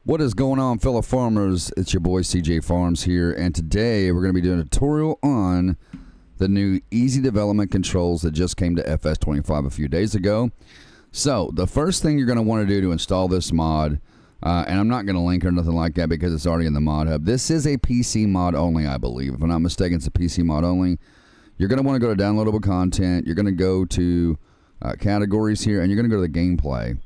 What is going on, fellow farmers? It's your boy CJ Farms here, and today we're going to be doing a tutorial on the new easy development controls that just came to FS25 a few days ago. So the first thing you're going to want to do to install this mod, and I'm not going to link or nothing like that because it's already in the mod hub. This is a PC mod only, I believe. If I'm not mistaken, it's a PC mod only. You're going to want to go to downloadable content. You're going to go to categories here, and you're going to go to the gameplay.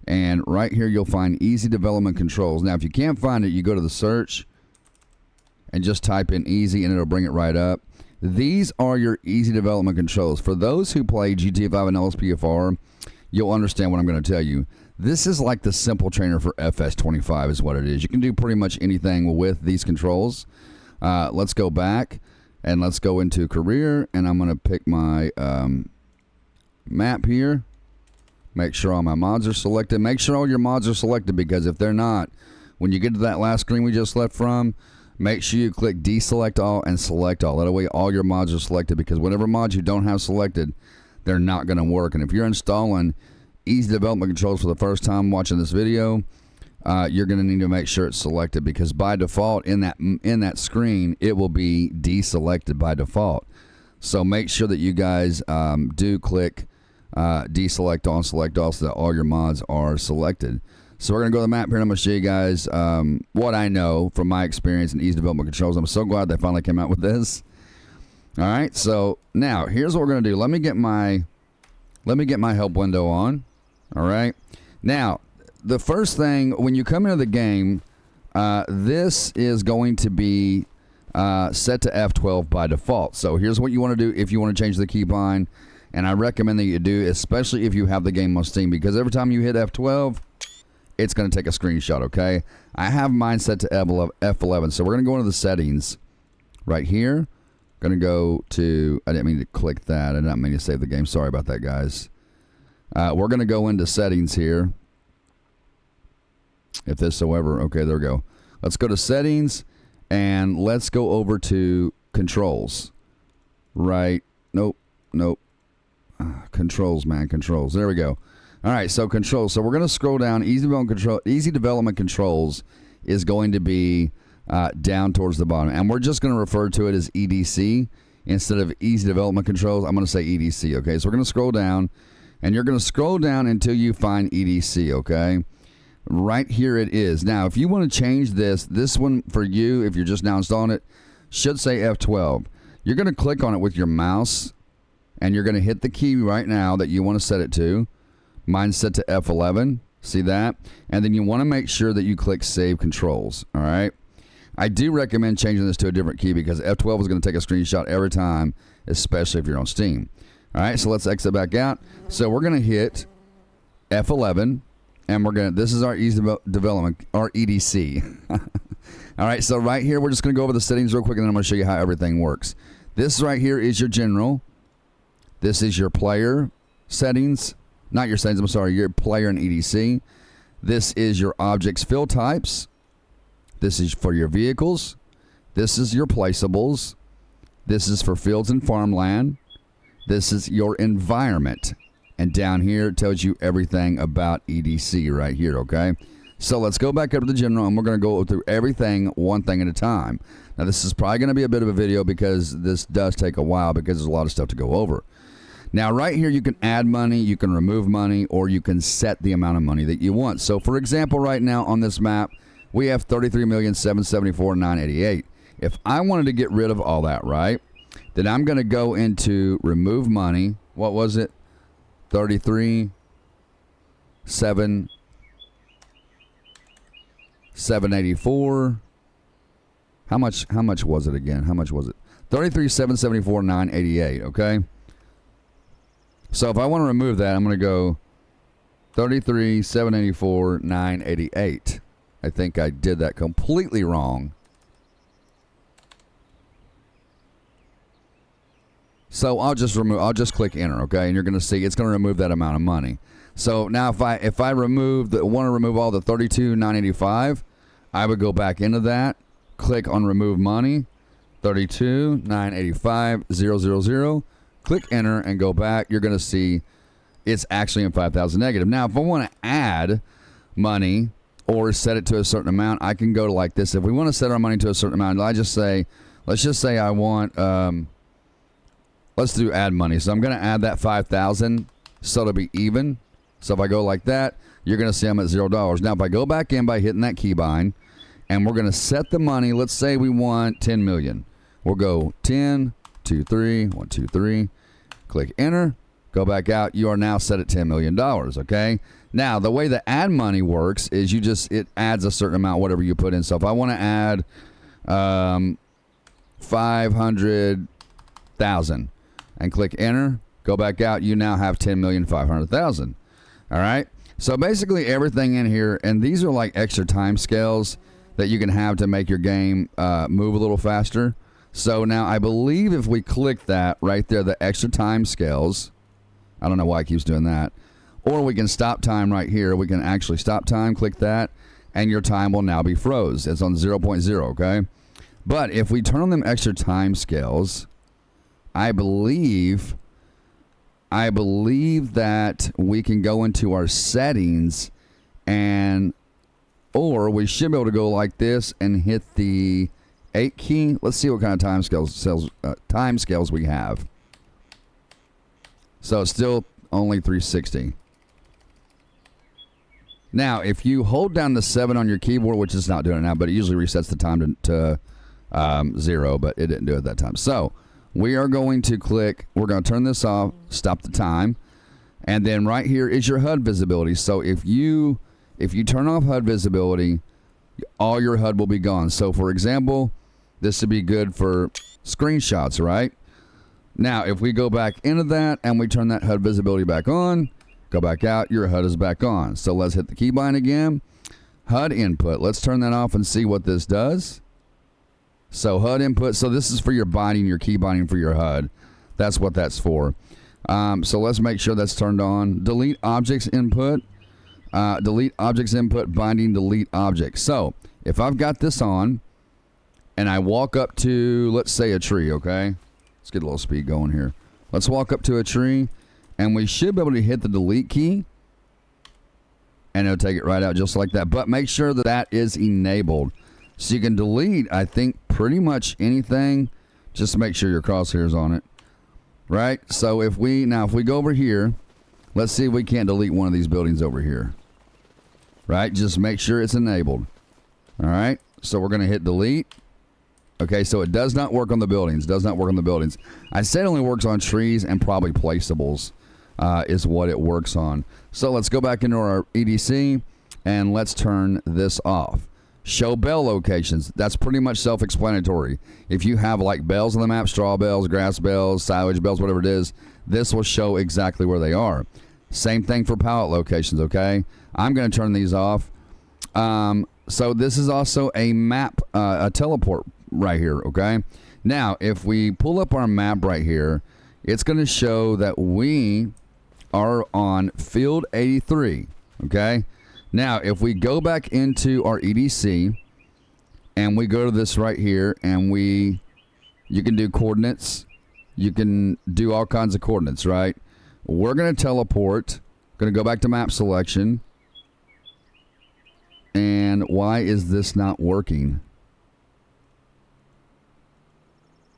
And right here you'll find easy development controls. Now if you can't find it, you go to the search and just type in easy and it'll bring it right up. These are your easy development controls. For those who play GTA 5 and LSPFR, you'll understand what I'm going to tell you. This is like the simple trainer for FS25 is what it is. You can do pretty much anything with these controls. Let's go back and let's go into career, and I'm going to pick my map here. Make sure all my mods are selected. Make sure all your mods are selected, because if they're not, when you get to that last screen we just left from, make sure you click deselect all and select all. That way all your mods are selected, because whatever mods you don't have selected, they're not going to work. And if you're installing easy development controls for the first time watching this video, you're going to need to make sure it's selected, because by default in that screen it will be deselected by default. So make sure that you guys do click deselect all and select all, so that all your mods are selected. So we're going to go to the map here, and I'm going to show you guys what I know from my experience in easy development controls. I'm so glad they finally came out with this. All right, so now here's what we're going to do. Let me get my help window on. All right, now the first thing when you come into the game, this is going to be set to F12 by default. So here's what you want to do if you want to change the keybind. And I recommend that you do, especially if you have the game on Steam, because every time you hit F12, it's going to take a screenshot, okay? I have mine set to F11, so we're going to go into the settings right here. Going to go to, I didn't mean to click that. I didn't mean to save the game. Sorry about that, guys. We're going to go into settings here. If this, however, okay, there we go. Let's go to settings, and let's go over to controls. Right, nope. Controls, man, controls. There we go. All right, so controls. So we're going to scroll down. Easy development controls is going to be down towards the bottom, and we're just going to refer to it as EDC instead of easy development controls. I'm going to say EDC. Okay, so we're going to scroll down, and you're going to scroll down until you find EDC. Okay, right here it is. Now, if you want to change this one for you, if you're just now installing it, should say F12. You're going to click on it with your mouse, and you're going to hit the key right now that you want to set it to. Mine's set to F11. See that? And then you want to make sure that you click Save Controls. All right? I do recommend changing this to a different key, because F12 is going to take a screenshot every time, especially if you're on Steam. All right? So let's exit back out. So we're going to hit F11, and we're going to, this is our easy development, our EDC. All right? So right here, we're just going to go over the settings real quick, and then I'm going to show you how everything works. This right here is your general. This is your player settings. Not your settings, I'm sorry, your player and EDC. This is your objects fill types. This is for your vehicles. This is your placeables. This is for fields and farmland. This is your environment. And down here it tells you everything about EDC right here, okay? So let's go back up to the general, and we're going to go through everything one thing at a time. Now this is probably going to be a bit of a video, because this does take a while, because there's a lot of stuff to go over. Now right here you can add money, you can remove money, or you can set the amount of money that you want. So for example, right now on this map we have 33,774,988. If I wanted to get rid of all that, right, then I'm going to go into remove money. What was it? 33,784. How much was it again? How much was it? 33,774,988, okay? So if I want to remove that, I'm going to go 33,784,988. I think I did that completely wrong. So I'll just click enter, okay? And you're going to see it's going to remove that amount of money. So now if I want to remove all the 32,985, I would go back into that, click on remove money, 32,985,000. Click enter and go back. You're going to see it's actually in 5,000 negative. Now, if I want to add money, or set it to a certain amount. I can go to like this. If we want to set our money to a certain amount, let's just say I want, let's do add money. So I'm going to add that 5,000 so it'll be even. So if I go like that, you're going to see I'm at $0. Now, if I go back in by hitting that keybind, and we're going to set the money, let's say we want 10 million. We'll go 10, 2, 3, 1, 2, 3. Click enter. Go back out. You are now set at $10 million, okay? Now, the way the add money works is it adds a certain amount, whatever you put in. So if I want to add 500,000 and click enter, go back out, you now have 10,500,000. All right? So basically everything in here, and these are like extra time scales that you can have to make your game move a little faster. So now I believe if we click that right there, the extra time scales, I don't know why it keeps doing that, or we can stop time right here. We can actually stop time, click that, and your time will now be froze. It's on 0.0, okay? But if we turn on them extra time scales, I believe that we can go into our settings or we should be able to go like this and hit the 8 key. Let's see what kind of time scales we have. So it's still only 360. Now, if you hold down the 7 on your keyboard, which is not doing it now, but it usually resets the time to 0, but it didn't do it that time. So we are going to click, we're going to turn this off, stop the time, and then right here is your HUD visibility. So if you turn off HUD visibility, all your HUD will be gone. So for example, this would be good for screenshots, right? Now, if we go back into that and we turn that HUD visibility back on, go back out, your HUD is back on. So let's hit the keybind again. HUD input. Let's turn that off and see what this does. So HUD input. So this is for your binding, your key binding for your HUD. That's what that's for. So let's make sure that's turned on. Delete objects input. Delete objects input, binding, delete objects. So if I've got this on and I walk up to, let's say, a tree, okay? Let's get a little speed going here. Let's walk up to a tree, and we should be able to hit the delete key, and it'll take it right out just like that. But make sure that that is enabled. So you can delete, I think, pretty much anything. Just make sure your crosshair's on it. Right? So if we go over here, let's see if we can't delete one of these buildings over here. Right? Just make sure it's enabled. All right? So we're going to hit delete. Okay, so it does not work on the buildings. Does not work on the buildings. I said it only works on trees and probably placeables is what it works on. So let's go back into our EDC and let's turn this off. Show bell locations. That's pretty much self-explanatory. If you have like bells on the map, straw bells, grass bells, silage bells, whatever it is, this will show exactly where they are. Same thing for pallet locations, okay? I'm going to turn these off. So this is also a map, a teleport right here, okay? Now, if we pull up our map right here, it's going to show that we are on field 83, okay? Now, if we go back into our EDC and we go to this right here and you can do coordinates, you can do all kinds of coordinates, right? We're going to teleport, going to go back to map selection. And why is this not working?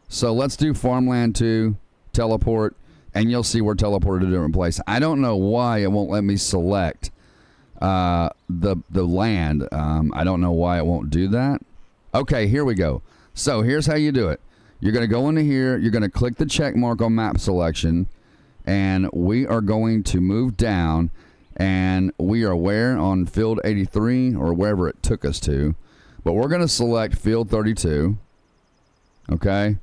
So let's do farmland 2, teleport, and you'll see we're teleported to a different place. I don't know why it won't let me select the land. I don't know why it won't do that. Okay, here we go. So here's how you do it. You're going to go into here. You're going to click the check mark on map selection, and we are going to move down, and we are where on field 83 or wherever it took us to, but we're going to select field 32. Okay,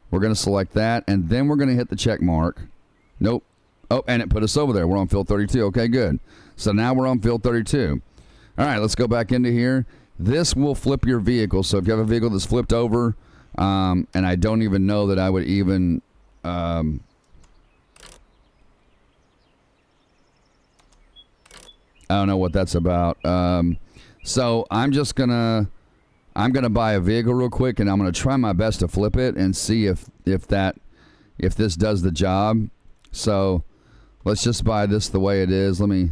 we're going to select that, and then we're going to hit the check mark. Nope. Oh, and it put us over there. We're on field 32. Okay, good. So now we're on field 32. All right, let's go back into here. This will flip your vehicle. So if you have a vehicle that's flipped over, and I don't even know that I would even I don't know what that's about. So I'm gonna buy a vehicle real quick, and I'm gonna try my best to flip it and see if this does the job. So let's just buy this the way it is. Let me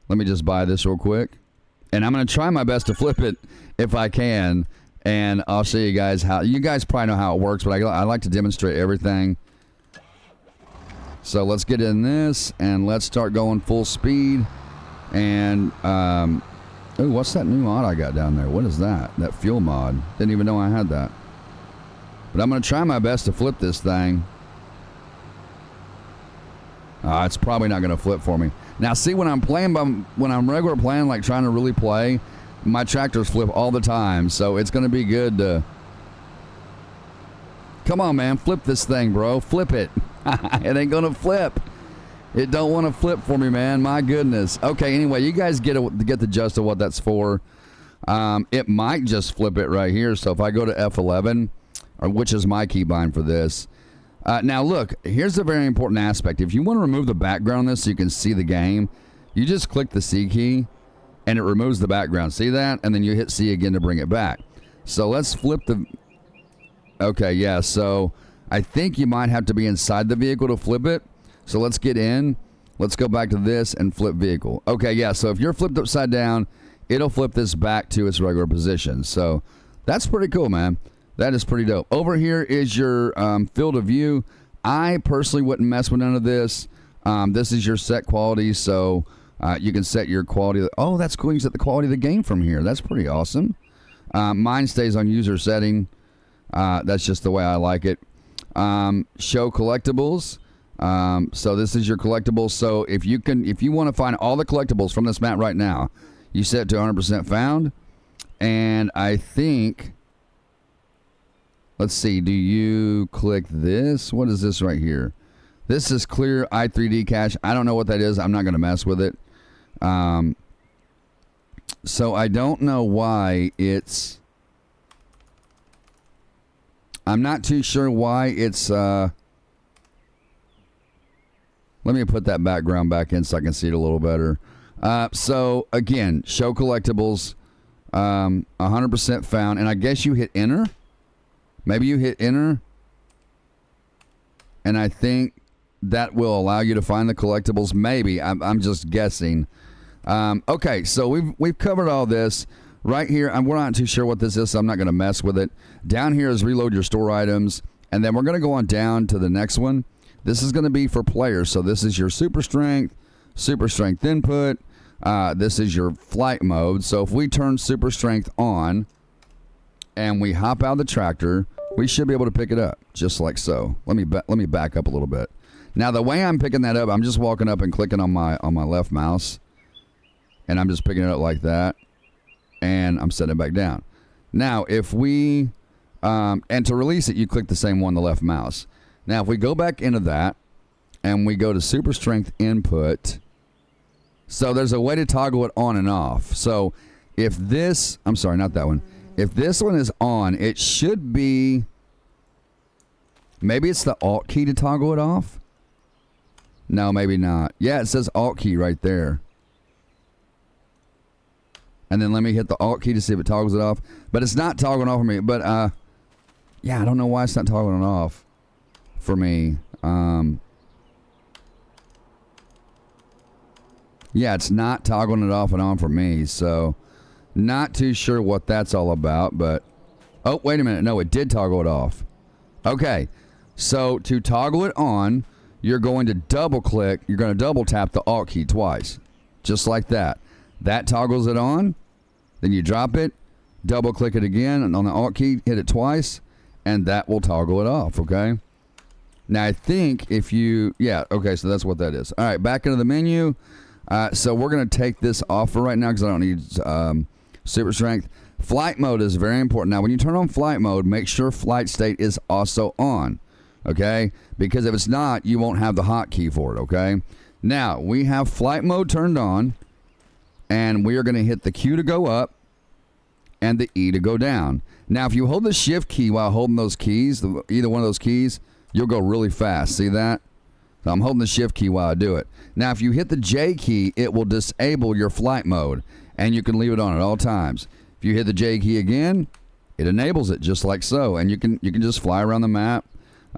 Let me just buy this real quick. And I'm going to try my best to flip it if I can. And I'll show you guys how. You guys probably know how it works, but I like to demonstrate everything. So let's get in this, and let's start going full speed. And, oh, what's that new mod I got down there? What is that? That fuel mod. Didn't even know I had that. But I'm going to try my best to flip this thing. It's probably not going to flip for me. Now, see, when I'm playing, when I'm regular playing, like trying to really play, my tractors flip all the time. So it's going to be good to... Come on, man. Flip this thing, bro. Flip it. It ain't going to flip. It don't want to flip for me, man. My goodness. Okay, anyway, you guys get the gist of what that's for. It might just flip it right here. So if I go to F11, which is my keybind for this. Now, look, here's a very important aspect. If you want to remove the background on this so you can see the game, you just click the C key, and it removes the background. See that? And then you hit C again to bring it back. So let's flip the... Okay, yeah, so I think you might have to be inside the vehicle to flip it. So let's get in. Let's go back to this and flip vehicle. Okay, yeah, so if you're flipped upside down, it'll flip this back to its regular position. So that's pretty cool, man. That is pretty dope. Over here is your field of view. I personally wouldn't mess with none of this. This is your set quality, so you can set your quality. Oh, that's cool. You can set the quality of the game from here. That's pretty awesome. Mine stays on user setting. That's just the way I like it. Show collectibles. So this is your collectibles. So if you want to find all the collectibles from this map right now, you set it to 100% found. And I think, let's see, do you click this? What is this right here? This is clear i3D cache. I don't know what that is. I'm not going to mess with it. So I don't know why it's... I'm not too sure why it's... Let me put that background back in so I can see it a little better. So, again, show collectibles, 100% found. And I guess you hit enter. Maybe you hit enter. And I think that will allow you to find the collectibles. Maybe. I'm just guessing. Okay, so we've covered all this. Right here, we're not too sure what this is, so I'm not going to mess with it. Down here is reload your store items. And then we're going to go on down to the next one. This is going to be for players. So this is your super strength input. This is your flight mode. So if we turn super strength on and we hop out of the tractor, we should be able to pick it up just like so. Let me back up a little bit. Now the way I'm picking that up, I'm just walking up and clicking on my left mouse, and I'm just picking it up like that, and I'm setting it back down. Now if we and to release it, you click the same one, the left mouse. Now, if we go back into that and we go to super strength input, so there's a way to toggle it on and off. So if this, I'm sorry, not that one. If this one is on, it should be, maybe it's the Alt key to toggle it off. No, maybe not. Yeah, it says Alt key right there. And then let me hit the Alt key to see if it toggles it off. But it's not toggling off for me. But, yeah, I don't know why it's not toggling it off for me. Yeah, it's not toggling it off and on for me, so not too sure what that's all about, but oh, wait a minute. No, it did toggle it off. Okay, so to toggle it on, you're going to double click, you're going to double tap the Alt key twice, just like that. That toggles it on, then you drop it, double click it again, and on the Alt key, hit it twice, and that will toggle it off, okay? Now, I think if you... Yeah, okay, so that's what that is. All right, back into the menu. So we're going to take this off for right now because I don't need super strength. Flight mode is very important. Now, when you turn on flight mode, make sure flight state is also on, okay? Because if it's not, you won't have the hotkey for it, okay? Now, we have flight mode turned on, and we are going to hit the Q to go up and the E to go down. Now, if you hold the shift key while holding those keys, either one of those keys, you'll go really fast. See that? So I'm holding the shift key while I do it. Now, if you hit the J key, it will disable your flight mode, and you can leave it on at all times. If you hit the J key again, it enables it just like so, and you can just fly around the map.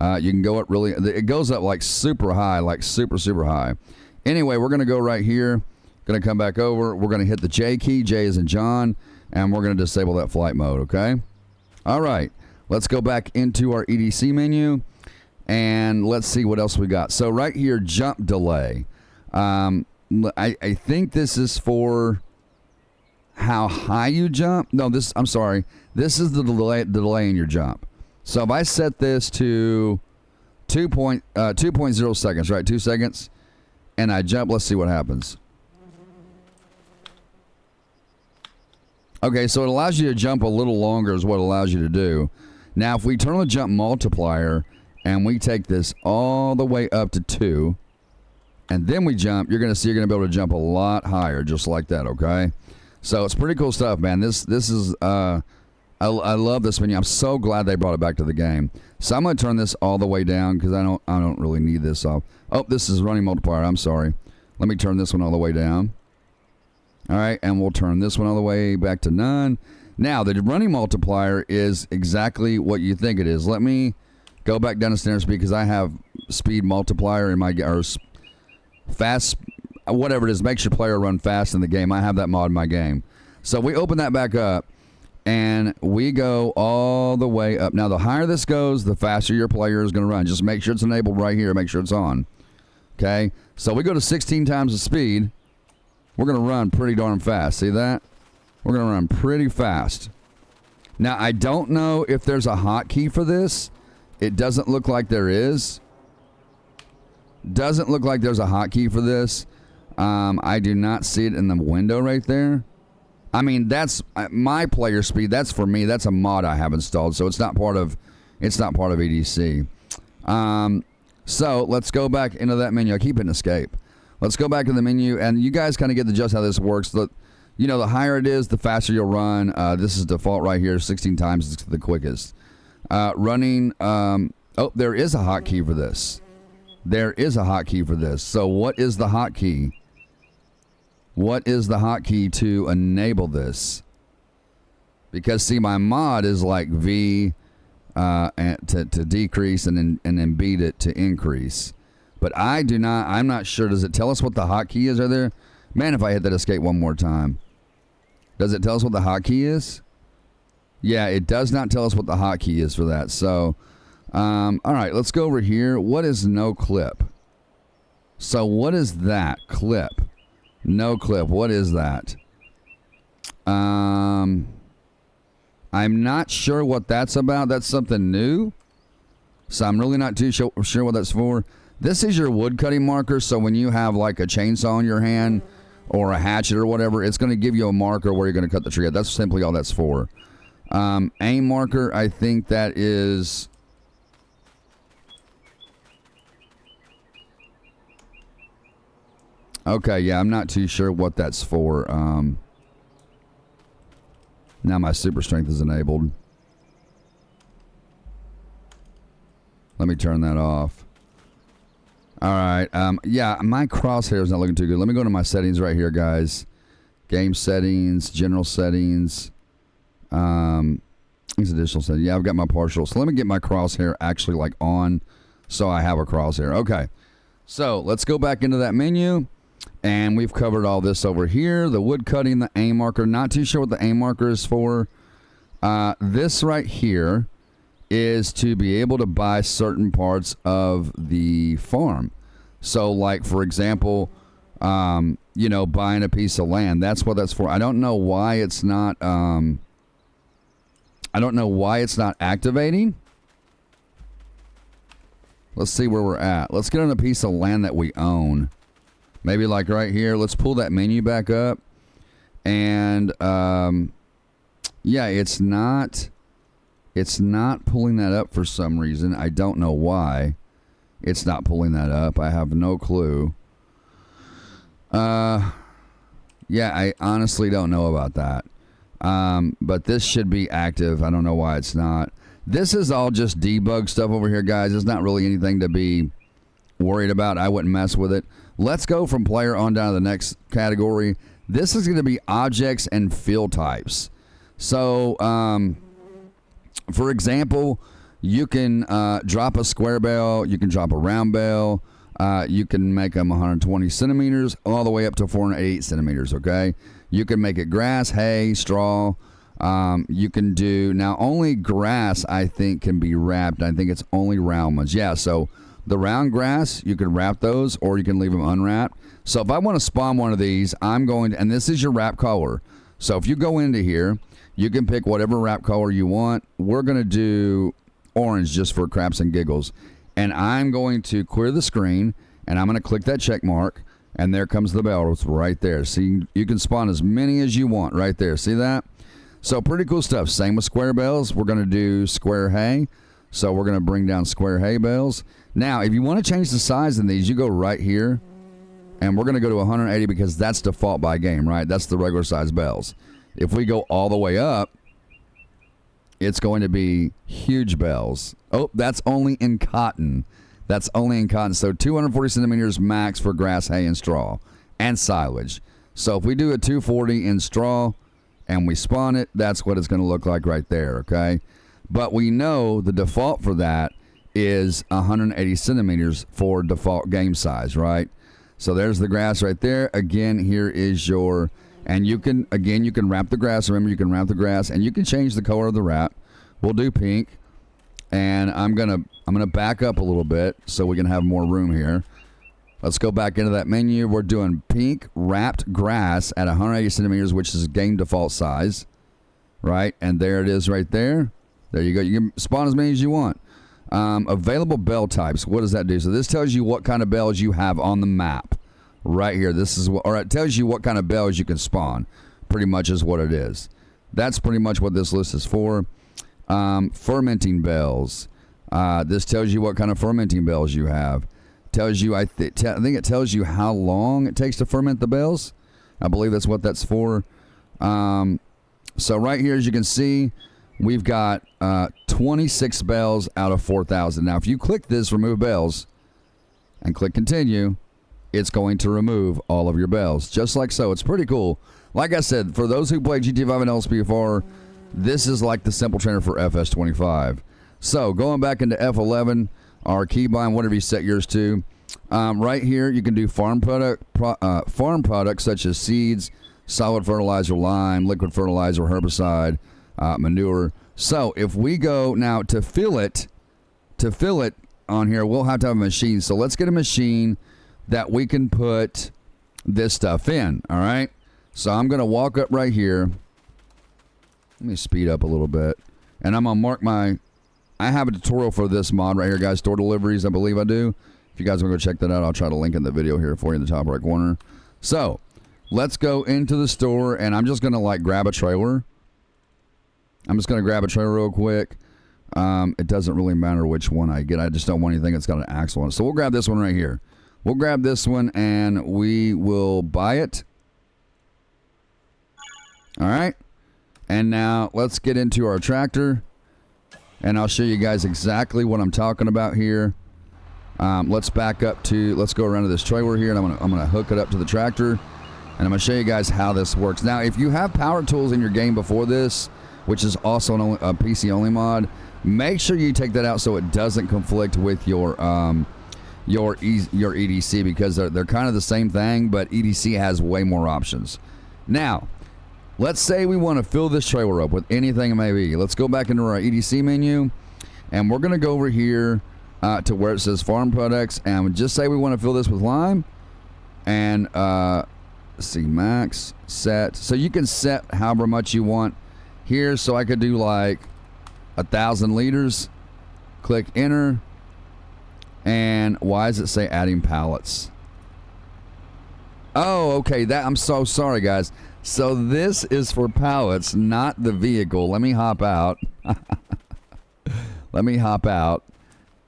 You can go up it goes up like super high, like super high. Anyway, we're going to go right here. Going to come back over. We're going to hit the J key. J is in John. And we're going to disable that flight mode, okay? All right. Let's go back into our EDC menu. And let's see what else we got. So right here, jump delay. I think this is for how high you jump. No, I'm sorry. This is the delay in your jump. So if I set this to 2.0 seconds, right? 2 seconds. And I jump, let's see what happens. Okay, so it allows you to jump a little longer is what it allows you to do. Now, if we turn on the jump multiplier and we take this all the way up to 2, and then we jump, you're going to see you're going to be able to jump a lot higher, just like that, okay? So it's pretty cool stuff, man. This is, I love this menu. I'm so glad they brought it back to the game. So I'm going to turn this all the way down because I don't really need this off. Oh, this is running multiplier. I'm sorry. Let me turn this one all the way down. All right, and we'll turn this one all the way back to none. Now, the running multiplier is exactly what you think it is. Let me go back down to standard speed because I have speed multiplier in my, or fast, whatever it is, makes your player run fast in the game. I have that mod in my game. So we open that back up, and we go all the way up. Now, the higher this goes, the faster your player is going to run. Just make sure it's enabled right here. Make sure it's on. Okay? So we go to 16 times the speed. We're going to run pretty darn fast. See that? We're going to run pretty fast. Now, I don't know if there's a hotkey for this. It doesn't look like there is. Doesn't look like there's a hotkey for this. I do not see it in the window right there. I mean, that's my player speed. That's for me. That's a mod I have installed, so it's not part of EDC. So let's go back into that menu. I keep hitting escape. Let's go back to the menu, and you guys kind of get the gist how this works. The higher it is, the faster you'll run. This is default right here, 16 times it's the quickest. Running, there is a hotkey for this. There is a hotkey for this. So what is the hotkey? What is the hotkey to enable this? Because, see, my mod is like V and to decrease and then beat it to increase. But I'm not sure. Does it tell us what the hotkey is? Are there? Man, if I hit that escape one more time. Does it tell us what the hotkey is? Yeah, it does not tell us what the hotkey is for that. So, all right, let's go over here. What is no clip? So what is that? Clip. No clip. What is that? I'm not sure what that's about. That's something new. So I'm really not too sure what that's for. This is your wood cutting marker, so when you have like a chainsaw in your hand or a hatchet or whatever, it's going to give you a marker where you're going to cut the tree. That's simply all that's for. Aim marker, I think that is... Okay, yeah, I'm not too sure what that's for. Now my super strength is enabled. Let me turn that off. All right. Yeah, my crosshair is not looking too good. Let me go to my settings right here, guys. Game settings, general settings. These additional settings. Yeah, I've got my partial. So let me get my crosshair actually like on, so I have a crosshair. Okay. So let's go back into that menu, and we've covered all this over here. The wood cutting, the aim marker. Not too sure what the aim marker is for. This right here is to be able to buy certain parts of the farm. So like, for example, buying a piece of land. That's what that's for. I don't know why it's not activating. Let's see where we're at. Let's get on a piece of land that we own. Maybe like right here. Let's pull that menu back up. And yeah, it's not pulling that up for some reason. I don't know why it's not pulling that up. I have no clue. Yeah, I honestly don't know about that. But this should be active. I don't know why it's not. This is all just debug stuff over here, guys. It's not really anything to be worried about. I wouldn't mess with it. Let's go from player on down to the next category. This is going to be objects and field types. So, for example, you can drop a square bale. You can drop a round bale. You can make them 120 centimeters all the way up to 408 centimeters, okay? You can make it grass, hay, straw. You can do, now only grass I think can be wrapped. I think it's only round ones. Yeah, so the round grass, you can wrap those or you can leave them unwrapped. So if I want to spawn one of these, I'm going to, and this is your wrap color. So if you go into here, you can pick whatever wrap color you want. We're going to do orange just for craps and giggles. And I'm going to clear the screen, and I'm going to click that check mark, and there comes the bells right there. See, you can spawn as many as you want right there. See that? So pretty cool stuff. Same with square bells. We're going to do square hay. So we're going to bring down square hay bells. Now, if you want to change the size of these, you go right here, and we're going to go to 180 because that's default by game, right? That's the regular size bells. If we go all the way up, it's going to be huge bells. Oh, that's only in cotton. That's only in cotton. So 240 centimeters max for grass, hay, and straw, and silage. So if we do a 240 in straw and we spawn it, that's what it's going to look like right there, okay? But we know the default for that is 180 centimeters for default game size, right? So there's the grass right there. Again, here is your... And you can, again, you can wrap the grass. Remember, you can wrap the grass, and you can change the color of the wrap. We'll do pink, and I'm gonna back up a little bit so we can have more room here. Let's go back into that menu. We're doing pink wrapped grass at 180 centimeters, which is game default size, right? And there it is right there. There you go. You can spawn as many as you want. Available bell types. What does that do? So this tells you what kind of bells you have on the map. Right here, this is what, or it tells you what kind of bells you can spawn. Pretty much is what it is. That's pretty much what this list is for. Fermenting bells. This tells you what kind of fermenting bells you have. Tells you, I think it tells you how long it takes to ferment the bells. I believe that's what that's for. So right here, as you can see, we've got 26 bells out of 4,000. Now, if you click this, remove bells, and click continue, it's going to remove all of your bells, just like so. It's pretty cool. Like I said, for those who play GTA 5 and LSPFR, this is like the simple trainer for FS25. So going back into F11, our keybind, whatever you set yours to, right here you can do farm products such as seeds, solid fertilizer, lime, liquid fertilizer, herbicide, manure. So if we go now to fill it on here, we'll have to have a machine. So let's get a machine that we can put this stuff in, all right? So I'm going to walk up right here. Let me speed up a little bit. And I'm going to mark my... I have a tutorial for this mod right here, guys. Store deliveries, I believe I do. If you guys want to go check that out, I'll try to link in the video here for you in the top right corner. So let's go into the store, and I'm just going to, like, grab a trailer. I'm just going to grab a trailer real quick. It doesn't really matter which one I get. I just don't want anything that's got an axle on it. So we'll grab this one right here. We'll grab this one and we will buy it. All right. And now let's get into our tractor. And I'll show you guys exactly what I'm talking about here. Let's back up to, let's go around to this trailer here, and I'm gonna hook it up to the tractor. And I'm gonna show you guys how this works. Now, if you have power tools in your game before this, which is also a PC only mod, make sure you take that out so it doesn't conflict with your EDC, because they're kind of the same thing, but EDC has way more options. Now, let's say we want to fill this trailer up with anything it may be. Let's go back into our EDC menu, and we're going to go over here to where it says farm products, and just say we want to fill this with lime, and let's see, max, set. So you can set however much you want here. So I could do like 1,000 liters. Click enter. And why does it say adding pallets? Oh, okay. I'm so sorry, guys. So this is for pallets, not the vehicle. Let me hop out. Let me hop out.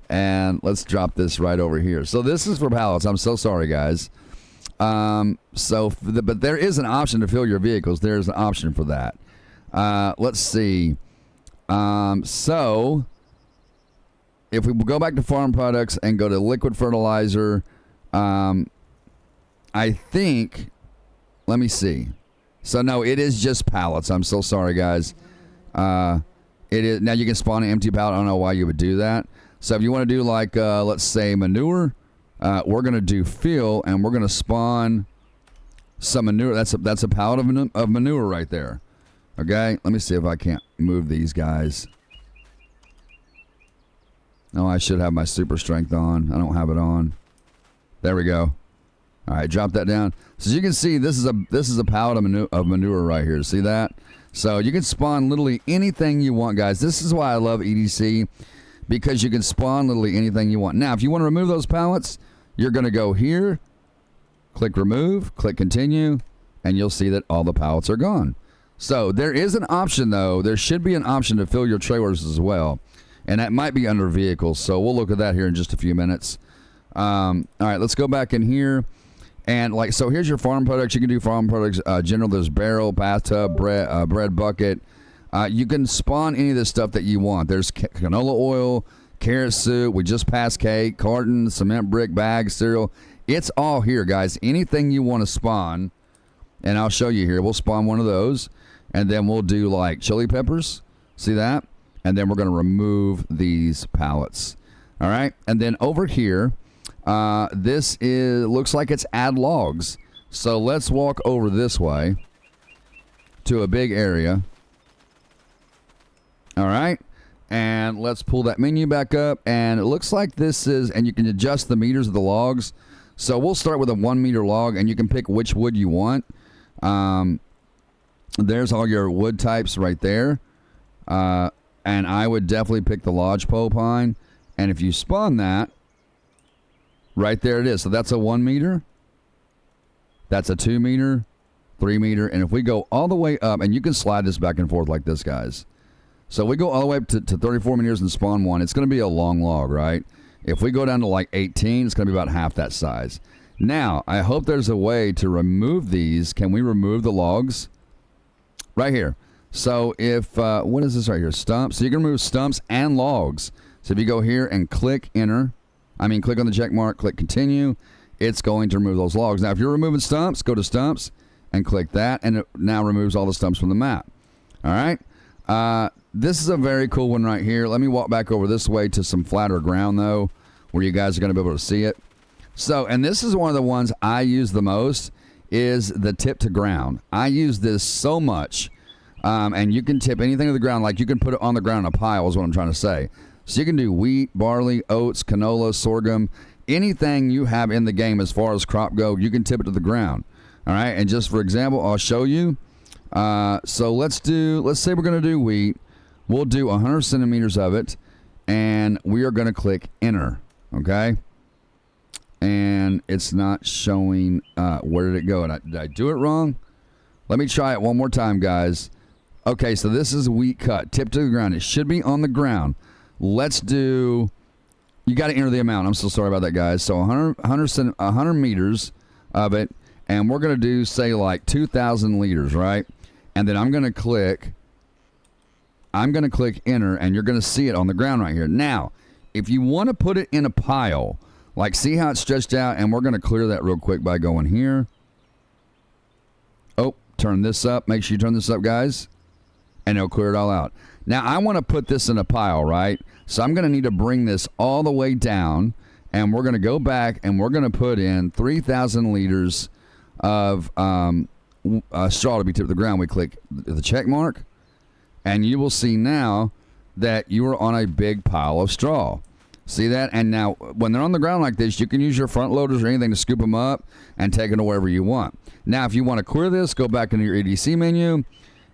And let's drop this right over here. So this is for pallets. I'm so sorry, guys. But there is an option to fill your vehicles. There's an option for that. Let's see. So if we go back to farm products and go to liquid fertilizer, I think, let me see. So no, it is just pallets. I'm so sorry, guys. It is, now you can spawn an empty pallet. I don't know why you would do that. So if you want to do like, let's say manure, we're going to do fill, and we're going to spawn some manure. That's a pallet of manure right there. Okay, let me see if I can't move these guys. No, I should have my super strength on. I don't have it on. There we go. All right, drop that down. So as you can see, this is a pallet of manure right here. See that? So you can spawn literally anything you want, guys. This is why I love EDC, because you can spawn literally anything you want. Now, if you want to remove those pallets, you're going to go here, click remove, click continue, and you'll see that all the pallets are gone. So there is an option, though. There should be an option to fill your trailers as well, and that might be under vehicles. So we'll look at that here in just a few minutes. All right, let's go back in here. And so here's your farm products. You can do farm products. General, there's barrel, bathtub, bread bucket. You can spawn any of this stuff that you want. There's canola oil, carrot soup. We just passed cake, carton, cement brick, bag, cereal. It's all here, guys. Anything you want to spawn, and I'll show you here. We'll spawn one of those, and then we'll do like chili peppers. See that? And then we're going to remove these pallets. All right? And then over here, this looks like it's add logs. So let's walk over this way to a big area. All right? And let's pull that menu back up. And it looks like this is, and you can adjust the meters of the logs. So we'll start with a 1 meter log, and you can pick which wood you want. There's all your wood types right there. And I would definitely pick the lodgepole pine. And if you spawn that, right there it is. So that's a 1 meter. That's a 2 meter, 3 meter. And if we go all the way up, and you can slide this back and forth like this, guys. So we go all the way up to 34 meters and spawn one. It's going to be a long log, right? If we go down to like 18, it's going to be about half that size. Now, I hope there's a way to remove these. Can we remove the logs? Right here. So if, what is this right here? Stumps. So you can remove stumps and logs. So if you go here and click enter, click on the check mark, click continue, it's going to remove those logs. Now, if you're removing stumps, go to stumps and click that, and it now removes all the stumps from the map. All right. This is a very cool one right here. Let me walk back over this way to some flatter ground, though, where you guys are going to be able to see it. So, and this is one of the ones I use the most, is the tip to ground. I use this so much, and you can tip anything to the ground. Like you can put it on the ground in a pile is what I'm trying to say. So you can do wheat, barley, oats, canola, sorghum, anything you have in the game as far as crop go, you can tip it to the ground. All right, and just for example, I'll show you. So let's say we're going to do wheat. We'll do 100 centimeters of it, and we are going to click enter, okay? And it's not showing, where did it go? Did I do it wrong? Let me try it one more time, guys. Okay, so this is wheat cut, tip to the ground. It should be on the ground. Let's do, you got to enter the amount. I'm so sorry about that, guys. So 100 meters of it, and we're going to do, say, like 2,000 liters, right? And then I'm going to click enter, and you're going to see it on the ground right here. Now, if you want to put it in a pile, like see how it's stretched out, and we're going to clear that real quick by going here. Oh, turn this up. Make sure you turn this up, guys, and it'll clear it all out. Now, I want to put this in a pile, right? So I'm going to need to bring this all the way down, and we're going to go back, and we're going to put in 3,000 liters of straw to be tipped to the ground. We click the check mark, and you will see now that you are on a big pile of straw. See that? And now, when they're on the ground like this, you can use your front loaders or anything to scoop them up and take them to wherever you want. Now, if you want to clear this, go back into your EDC menu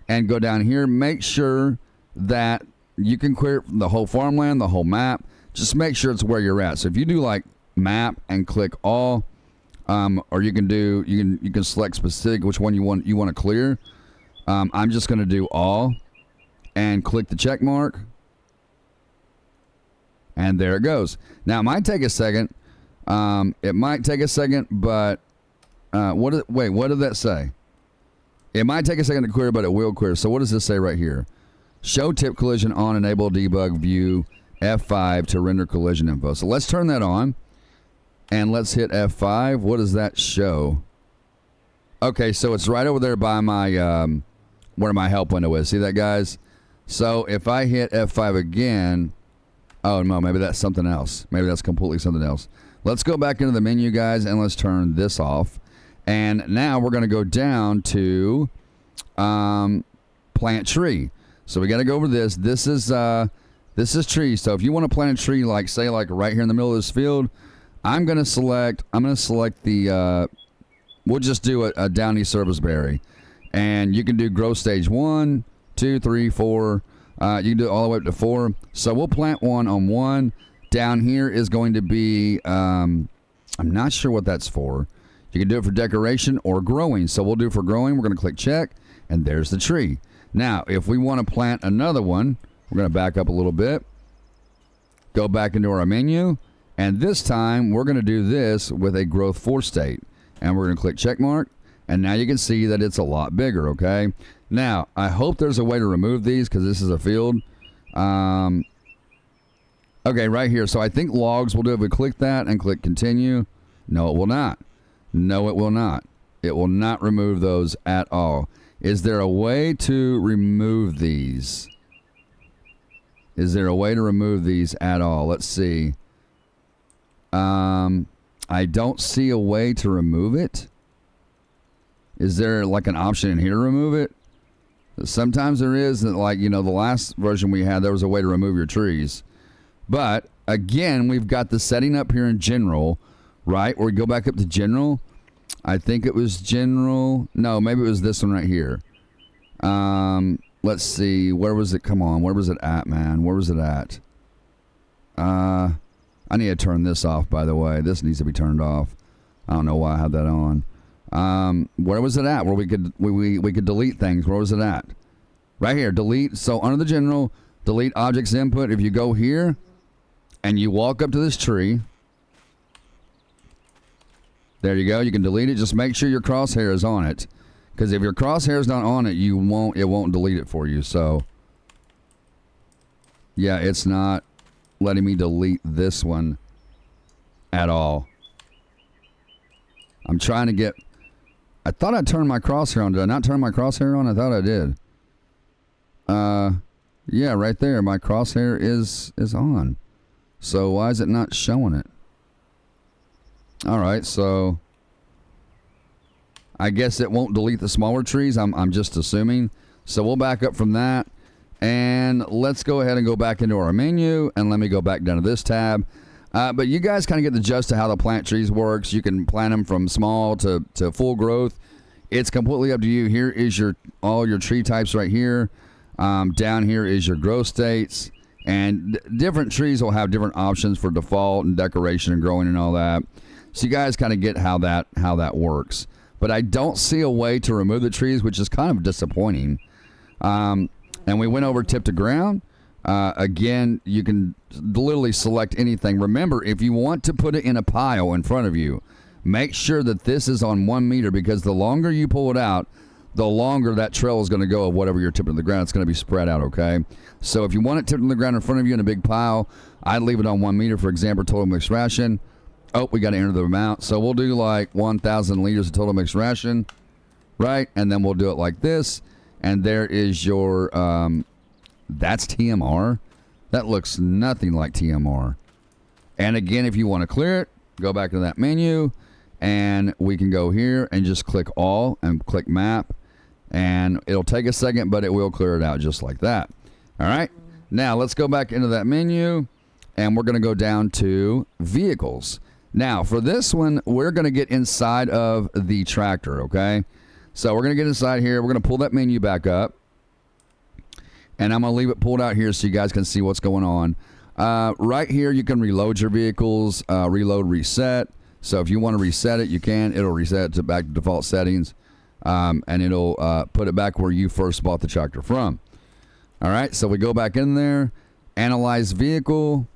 and go down here. Make sure that you can clear the whole farmland, the whole map. Just make sure it's where you're at. So if you do like map and click all, or you can select specific which one you want to clear. I'm just going to do all and click the check mark. And there it goes. Now, it might take a second. But what did that say? It might take a second to clear, but it will clear. So what does this say right here? Show tip collision on, enable debug view, F5 to render collision info. So let's turn that on, and let's hit F5. What does that show? Okay, so it's right over there by my, where my help window is. See that, guys? So if I hit F5 again, oh no, maybe that's something else. Maybe that's completely something else. Let's go back into the menu, guys, and let's turn this off. And now we're going to go down to plant tree. So we got to go over this. This is tree. So if you want to plant a tree, like say like right here in the middle of this field, I'm going to select the we'll just do a downy service berry. And you can do growth stage 1, 2, 3, 4. You can do it all the way up to 4. So we'll plant one on 1. Down here is going to be, I'm not sure what that's for. You can do it for decoration or growing. So we'll do for growing. We're going to click check, and there's the tree. Now, if we want to plant another one, we're going to back up a little bit, go back into our menu, and this time we're going to do this with a growth 4 state. And we're going to click check mark, and now you can see that it's a lot bigger, okay? Now, I hope there's a way to remove these because this is a field. Okay, right here. So I think logs will do if we click that and click continue. No, it will not. No, it will not. It will not remove those at all. Is there a way to remove these? Is there a way to remove these at all? Let's see. I don't see a way to remove it. Is there like an option in here to remove it? Sometimes there is, like, you know, the last version we had, there was a way to remove your trees. But, again, we've got the setting up here in general, right? Or we go back up to general. I think it was general. No, maybe it was this one right here. Let's see. Where was it? Come on. Where was it at, man? Where was it at? I need to turn this off, by the way. This needs to be turned off. I don't know why I have that on. Where was it at? Where we could delete things. Where was it at? Right here. Delete. So under the general, delete objects input. If you go here and you walk up to this tree, there you go. You can delete it. Just make sure your crosshair is on it, because if your crosshair is not on it, it won't delete it for you. So yeah, it's not letting me delete this one at all. I'm trying to get. I thought I turned my crosshair on. Did I not turn my crosshair on? I thought I did. Yeah, right there. My crosshair is on. So why is it not showing it? All right, so I guess it won't delete the smaller trees. I'm just assuming. So we'll back up from that, and let's go ahead and go back into our menu, and let me go back down to this tab. But you guys kind of get the gist of how the plant trees works. You can plant them from small to full growth. It's completely up to you. Here is all your tree types right here. Down here is your growth states, and different trees will have different options for default and decoration and growing and all that. So you guys kind of get how that works. But I don't see a way to remove the trees, which is kind of disappointing. And we went over tip to ground. Again, you can literally select anything. Remember, if you want to put it in a pile in front of you, make sure that this is on 1 meter, because the longer you pull it out, the longer that trail is going to go of whatever you're tipping to the ground. It's going to be spread out, okay? So if you want it tipped to the ground in front of you in a big pile, I'd leave it on 1 meter. For example, total mixed ration. Oh, we got to enter the amount. So we'll do like 1,000 liters of total mixed ration, right? And then we'll do it like this. And there is your, that's TMR. That looks nothing like TMR. And again, if you want to clear it, go back to that menu, and we can go here and just click all and click map. And it'll take a second, but it will clear it out just like that. All right. Now let's go back into that menu, and we're going to go down to vehicles. Now, for this one, we're going to get inside of the tractor, okay? So we're going to get inside here. We're going to pull that menu back up, and I'm going to leave it pulled out here so you guys can see what's going on. Right here, you can reload your vehicles, reload, reset. So if you want to reset it, you can. It'll reset it to back to default settings, and it'll put it back where you first bought the tractor from. All right, so we go back in there, analyze vehicle.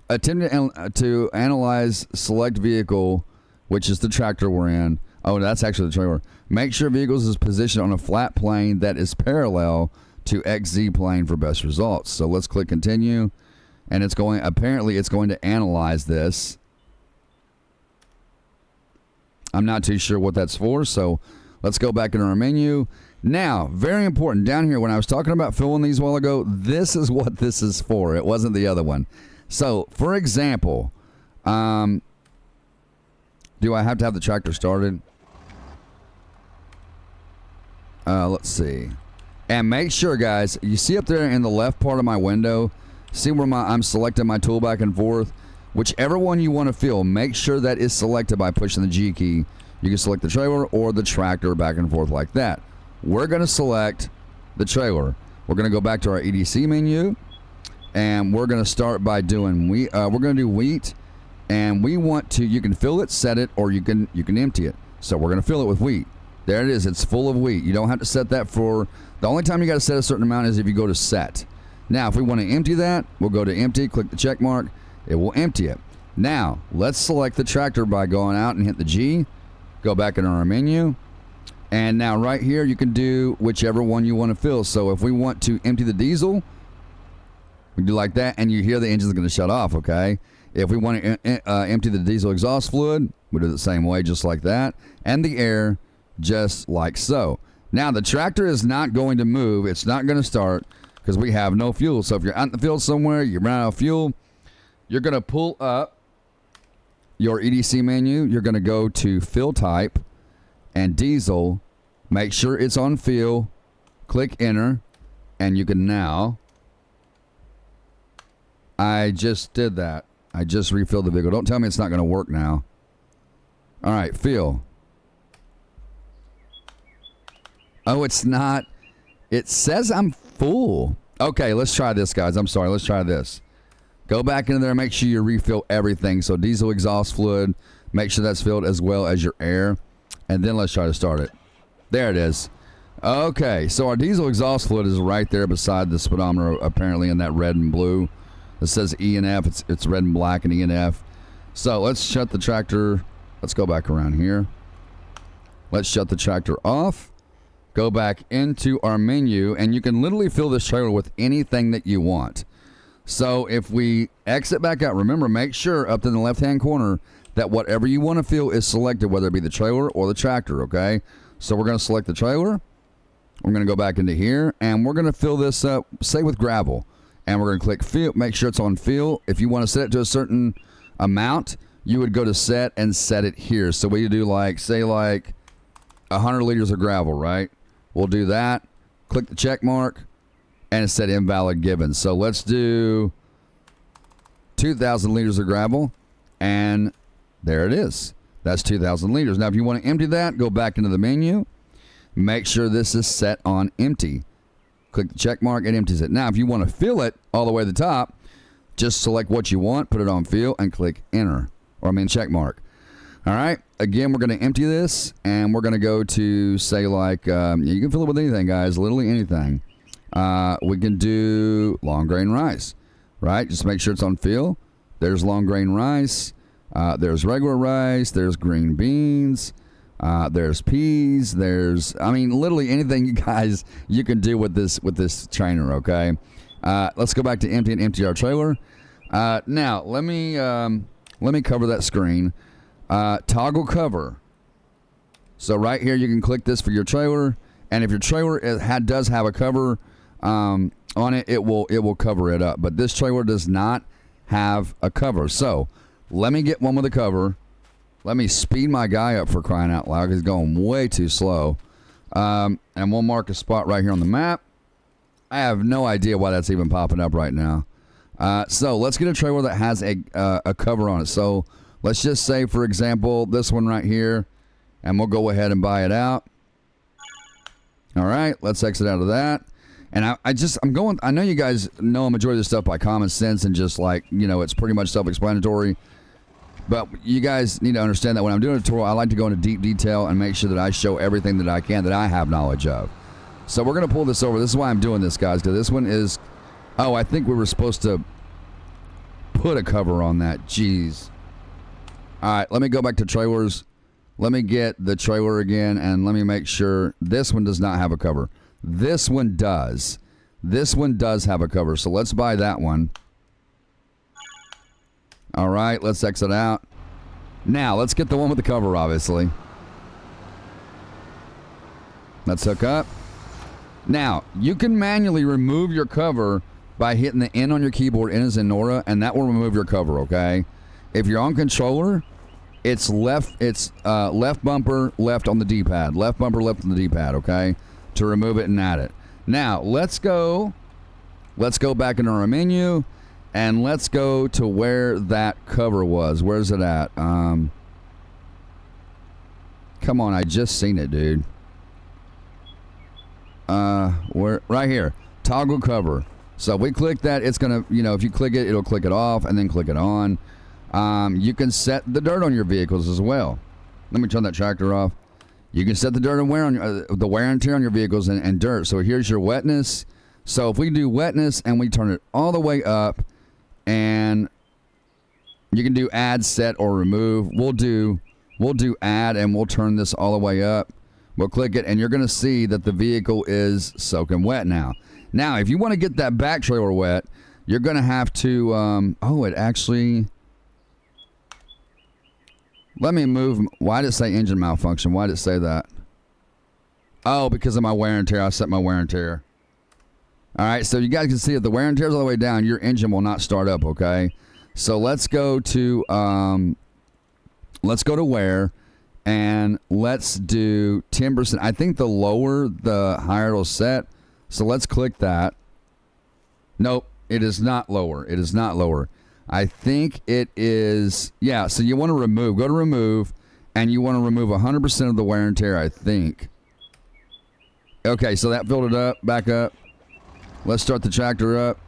Attempt to analyze select vehicle, which is the tractor we're in. Oh, that's actually the trailer. Make sure vehicles is positioned on a flat plane that is parallel to XZ plane for best results. So let's click continue, and apparently it's going to analyze this. I'm not too sure what that's for, so let's go back into our menu. Now, very important, down here, when I was talking about filling these a while ago, this is what this is for. It wasn't the other one. So, for example, Do I have to have the tractor started? Let's see. And make sure, guys, you see up there in the left part of my window, see where I'm selecting my tool back and forth? Whichever one you want to fill, make sure that is selected by pushing the G key. You can select the trailer or the tractor back and forth like that. We're going to select the trailer. We're going to go back to our EDC menu, and we're going to start by doing wheat. We're going to do wheat, and we want to, you can fill it, set it, or you can empty it. So we're going to fill it with wheat. There it is. It's full of wheat. You don't have to set that for, the only time you got to set a certain amount is if you go to set. Now, if we want to empty that, we'll go to empty, click the check mark. It will empty it. Now, let's select the tractor by going out and hit the G. Go back into our menu. And now right here, you can do whichever one you want to fill. So if we want to empty the diesel, we do like that, and you hear the engine's going to shut off, okay? If we want to empty the diesel exhaust fluid, we do it the same way, just like that. And the air, just like so. Now, the tractor is not going to move. It's not going to start because we have no fuel. So if you're out in the field somewhere, you run out of fuel, you're going to pull up your EDC menu. You're going to go to fill type and diesel. Make sure it's on fill. Click enter. And you can now. I just did that. I just refilled the vehicle. Don't tell me it's not going to work now. All right, fill. Oh, it's not. It says I'm full. Okay, let's try this, guys. I'm sorry. Let's try this. Go back into there and make sure you refill everything. So diesel exhaust fluid, make sure that's filled as well as your air. And then let's try to start it. There it is. Okay, so our diesel exhaust fluid is right there beside the speedometer, apparently in that red and blue. It says E and F. It's red and black and E and F. So let's shut the tractor. Let's go back around here. Let's shut the tractor off. Go back into our menu, and you can literally fill this trailer with anything that you want. So if we exit back out, remember, make sure up in the left-hand corner that whatever you want to fill is selected, whether it be the trailer or the tractor, okay? So we're going to select the trailer. We're going to go back into here, and we're going to fill this up, say with gravel. And we're going to click fill, make sure it's on fill. If you want to set it to a certain amount, you would go to set and set it here. So we do like, say like 100 liters of gravel, right? We'll do that. Click the check mark. And it said invalid given. So let's do 2,000 liters of gravel. And there it is. That's 2,000 liters. Now, if you want to empty that, go back into the menu. Make sure this is set on empty. Click the check mark. It empties it. Now, if you want to fill it all the way to the top, just select what you want, put it on fill, and click enter. Or check mark. All right. Again, we're going to empty this. And we're going to go to, say, like, you can fill it with anything, guys. Literally anything. We can do long grain rice, right? Just make sure it's on fill. There's long grain rice. There's regular rice. There's green beans. There's peas. There's, literally anything you guys, you can do with this trainer, okay? Let's go back to empty and empty our trailer. Now, let me cover that screen. Toggle cover. So right here, you can click this for your trailer. And if your trailer does have a cover on it, it will cover it up. But this trailer does not have a cover. So let me get one with a cover. Let me speed my guy up, for crying out loud. He's going way too slow. And we'll mark a spot right here on the map. I have no idea why that's even popping up right now. So let's get a trailer that has a cover on it. So let's just say, for example, this one right here. And we'll go ahead and buy it out. All right, let's exit out of that. And I know you guys know a majority of this stuff by common sense and just like, it's pretty much self-explanatory. But you guys need to understand that when I'm doing a tutorial, I like to go into deep detail and make sure that I show everything that I can that I have knowledge of. So we're going to pull this over. This is why I'm doing this, guys, because this one is, I think we were supposed to put a cover on that. Jeez. All right, let me go back to trailers. Let me get the trailer again, and let me make sure this one does not have a cover. This one does. This one does have a cover, so let's buy that one. All right, let's exit out. Now, let's get the one with the cover, obviously. Let's hook up. Now, you can manually remove your cover by hitting the N on your keyboard, N as in Nora, and that will remove your cover, okay? If you're on controller, It's left. It's left bumper left on the D-pad. Left bumper left on the D-pad. Okay, to remove it and add it. Now let's go. Let's go back into our menu, and let's go to where that cover was. Where's it at? Come on, I just seen it, dude. Where? Right here. Toggle cover. So if we click that, it's gonna, if you click it, it'll click it off and then click it on. You can set the dirt on your vehicles as well. Let me turn that tractor off. You can set the dirt and wear on the wear and tear on your vehicles and dirt. So here's your wetness. So if we do wetness and we turn it all the way up, and you can do add, set, or remove. We'll do add, and we'll turn this all the way up. We'll click it, and you're going to see that the vehicle is soaking wet now. Now, if you want to get that back trailer wet, you're going to have to, it actually, let me move. Why did it say engine malfunction? Why did it say that? Oh, because of my wear and tear. I set my wear and tear. All right, so you guys can see if the wear and tear is all the way down, your engine will not start up, okay? So let's go to wear, and let's do 10%. I think the lower, the higher it'll set. So let's click that. Nope, it is not lower. It is not lower. I think it is, yeah, so you want to remove. Go to remove, and you want to remove 100% of the wear and tear, I think. Okay, so that filled it up, back up. Let's start the tractor up.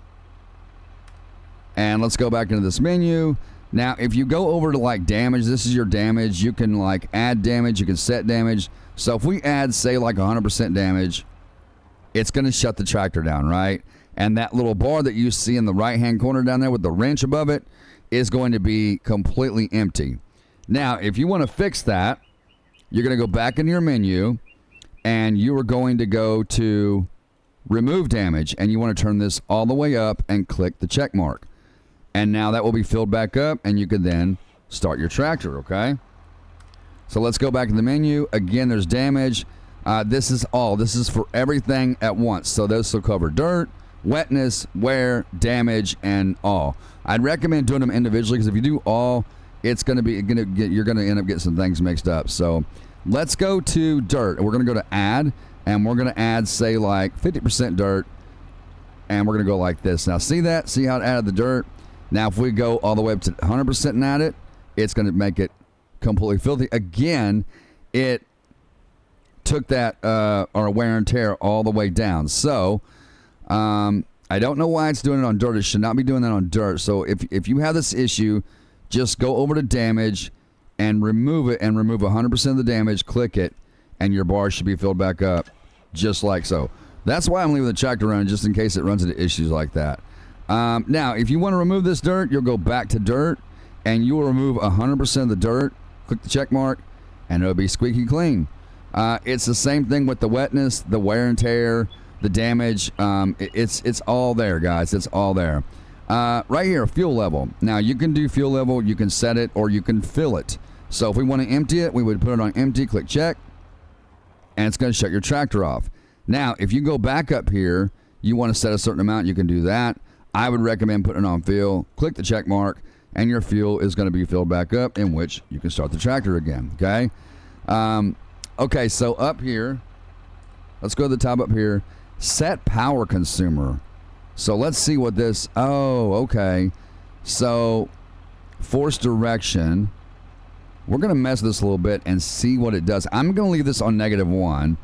And let's go back into this menu. Now, if you go over to like damage, this is your damage. You can like add damage. You can set damage. So if we add, say, like 100% damage, it's going to shut the tractor down, right? And that little bar that you see in the right-hand corner down there with the wrench above it is going to be completely empty. Now, if you want to fix that, you're going to go back into your menu, and you are going to go to remove damage, and you want to turn this all the way up and click the check mark. And now that will be filled back up, and you can then start your tractor, okay? So let's go back to the menu. Again, there's damage. This is for everything at once. So this will cover dirt, wetness, wear, damage, and all. I'd recommend doing them individually, because if you do all, you're going to end up getting some things mixed up. So let's go to dirt. We're going to go to add, and we're going to add, say, like 50% dirt, and we're going to go like this. Now, see that? See how it added the dirt? Now, if we go all the way up to 100% and add it, it's going to make it completely filthy. Again, it took that our wear and tear all the way down. So, I don't know why it's doing it on dirt. It should not be doing that on dirt. So, if you have this issue, just go over to damage and remove it, and remove 100% of the damage. Click it, and your bar should be filled back up, just like so. That's why I'm leaving the tractor running, just in case it runs into issues like that. Now, if you want to remove this dirt, you'll go back to dirt, and you will remove 100% of the dirt. Click the check mark, and it'll be squeaky clean. It's the same thing with the wetness, the wear and tear, the damage. It's all there, guys. It's all there. Right here, fuel level. Now, you can do fuel level. You can set it, or you can fill it. So if we want to empty it, we would put it on empty, click check, and it's going to shut your tractor off. Now, if you go back up here, you want to set a certain amount, you can do that. I would recommend putting it on fill. Click the check mark, and your fuel is going to be filled back up, in which you can start the tractor again, okay? Okay, so up here, let's go to the top up here. Set power consumer. So let's see what this, okay. So force direction. We're going to mess with this a little bit and see what it does. I'm going to leave this on -1.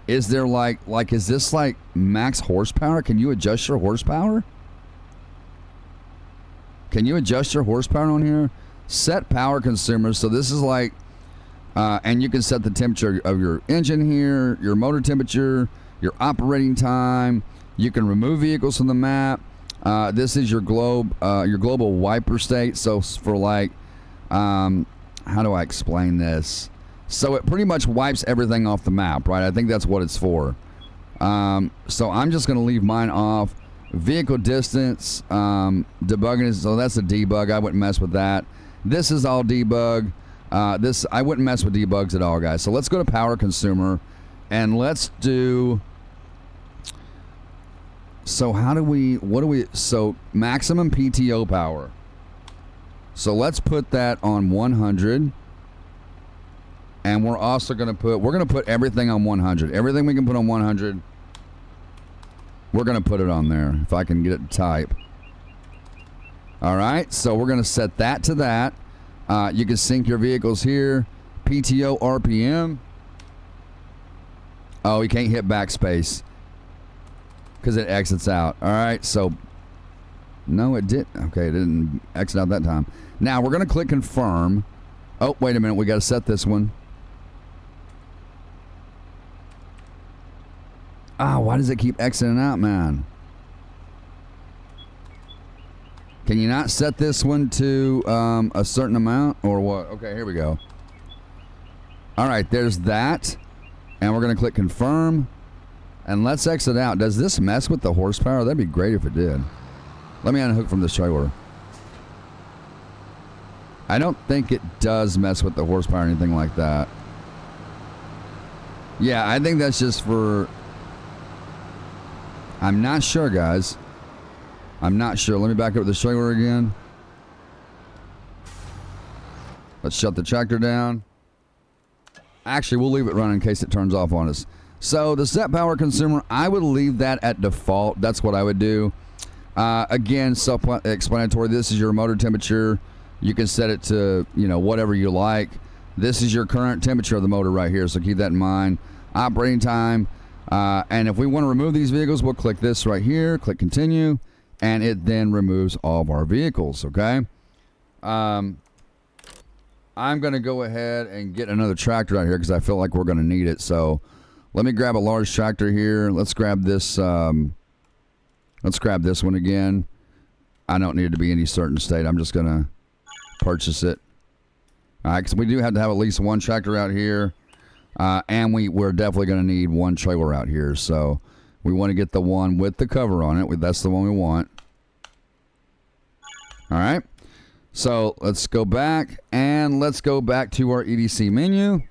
Is there is this like max horsepower? Can you adjust your horsepower? Can you adjust your horsepower on here? Set power consumer. So this is like, and you can set the temperature of your engine here, your motor temperature, your operating time. You can remove vehicles from the map. This is your global wiper state. So for like, how do I explain this? So it pretty much wipes everything off the map, right? I think that's what it's for. So I'm just going to leave mine off. Vehicle distance, debugging is, so that's a debug. I wouldn't mess with that. This is all debug. I wouldn't mess with debugs at all, guys. So let's go to power consumer, and let's do. So so maximum PTO power. So let's put that on 100. And we're also going to put everything on 100. Everything we can put on 100, we're going to put it on there. If I can get it to type. All right, so we're going to set that to that. You can sync your vehicles here. PTO RPM. Oh, you can't hit backspace because it exits out. All right, so no, it did. Okay, it didn't exit out that time. Now we're going to click confirm. Oh, wait a minute. We got to set this one. Ah, why does it keep exiting out, man? Can you not set this one to a certain amount or what? Okay, here we go. All right, there's that. And we're going to click confirm. And let's exit out. Does this mess with the horsepower? That'd be great if it did. Let me unhook from this trailer. I don't think it does mess with the horsepower or anything like that. Yeah, I think that's just for... I'm not sure, guys. I'm not sure. Let me back up the trailer again. Let's shut the tractor down. Actually, we'll leave it running in case it turns off on us. So the set power consumer, I would leave that at default. That's what I would do. Again, self-explanatory. This is your motor temperature. You can set it to, you know, whatever you like. This is your current temperature of the motor right here, so keep that in mind. Operating time. And if we want to remove these vehicles, we'll click this right here, click continue, and it then removes all of our vehicles, okay? I'm going to go ahead and get another tractor out here because I feel like we're going to need it. So let me grab a large tractor here. Let's grab this. Let's grab this one again. I don't need it to be any certain state. I'm just going to purchase it. All right, because we do have to have at least one tractor out here. And we're definitely going to need one trailer out here. So we want to get the one with the cover on it. That's the one we want. All right. So let's go back and let's go back to our EDC menu.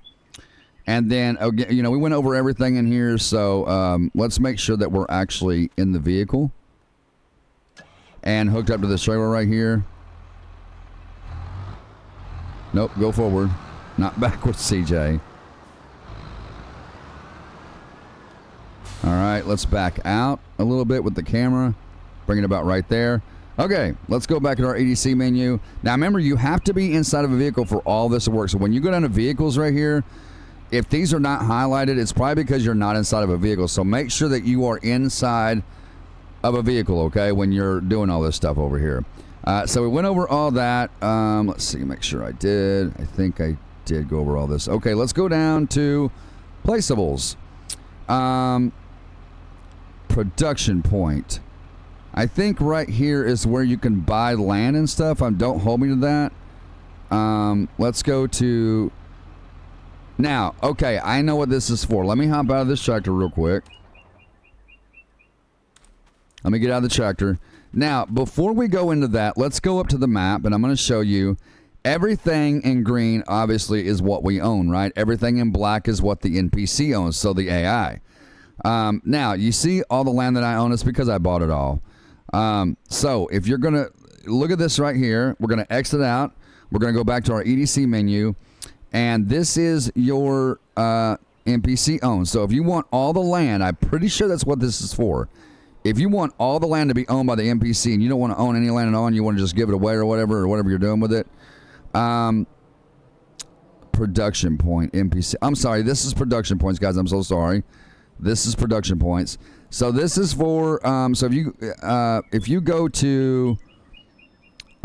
And then, again, you know, we went over everything in here. So let's make sure that we're actually in the vehicle and hooked up to this trailer right here. Nope, go forward, not backwards, CJ. All right, let's back out a little bit with the camera. Bring it about right there. Okay, let's go back to our EDC menu. Now, remember, you have to be inside of a vehicle for all this to work. So when you go down to vehicles right here, if these are not highlighted, it's probably because you're not inside of a vehicle. So make sure that you are inside of a vehicle, okay, when you're doing all this stuff over here. So we went over all that. Let's see, make sure I did. I think I did go over all this. Okay, let's go down to placeables. Production point. I think right here is where you can buy land and stuff. Don't hold me to that. Let's go to... Now, okay, I know what this is for. Let me hop out of this tractor real quick. Let me get out of the tractor. Now, before we go into that, let's go up to the map, and I'm going to show you everything in green, obviously, is what we own, right? Everything in black is what the NPC owns, so the AI. Now, you see all the land that I own, it's because I bought it all. So, if you're going to look at this right here, we're going to exit out. We're going to go back to our EDC menu, and this is your NPC owned. So, if you want all the land, I'm pretty sure that's what this is for. If you want all the land to be owned by the NPC and you don't want to own any land at all and you want to just give it away or whatever you're doing with it, production point, NPC. I'm sorry, this is production points, guys. I'm so sorry. This is production points. So this is for, so if you go to,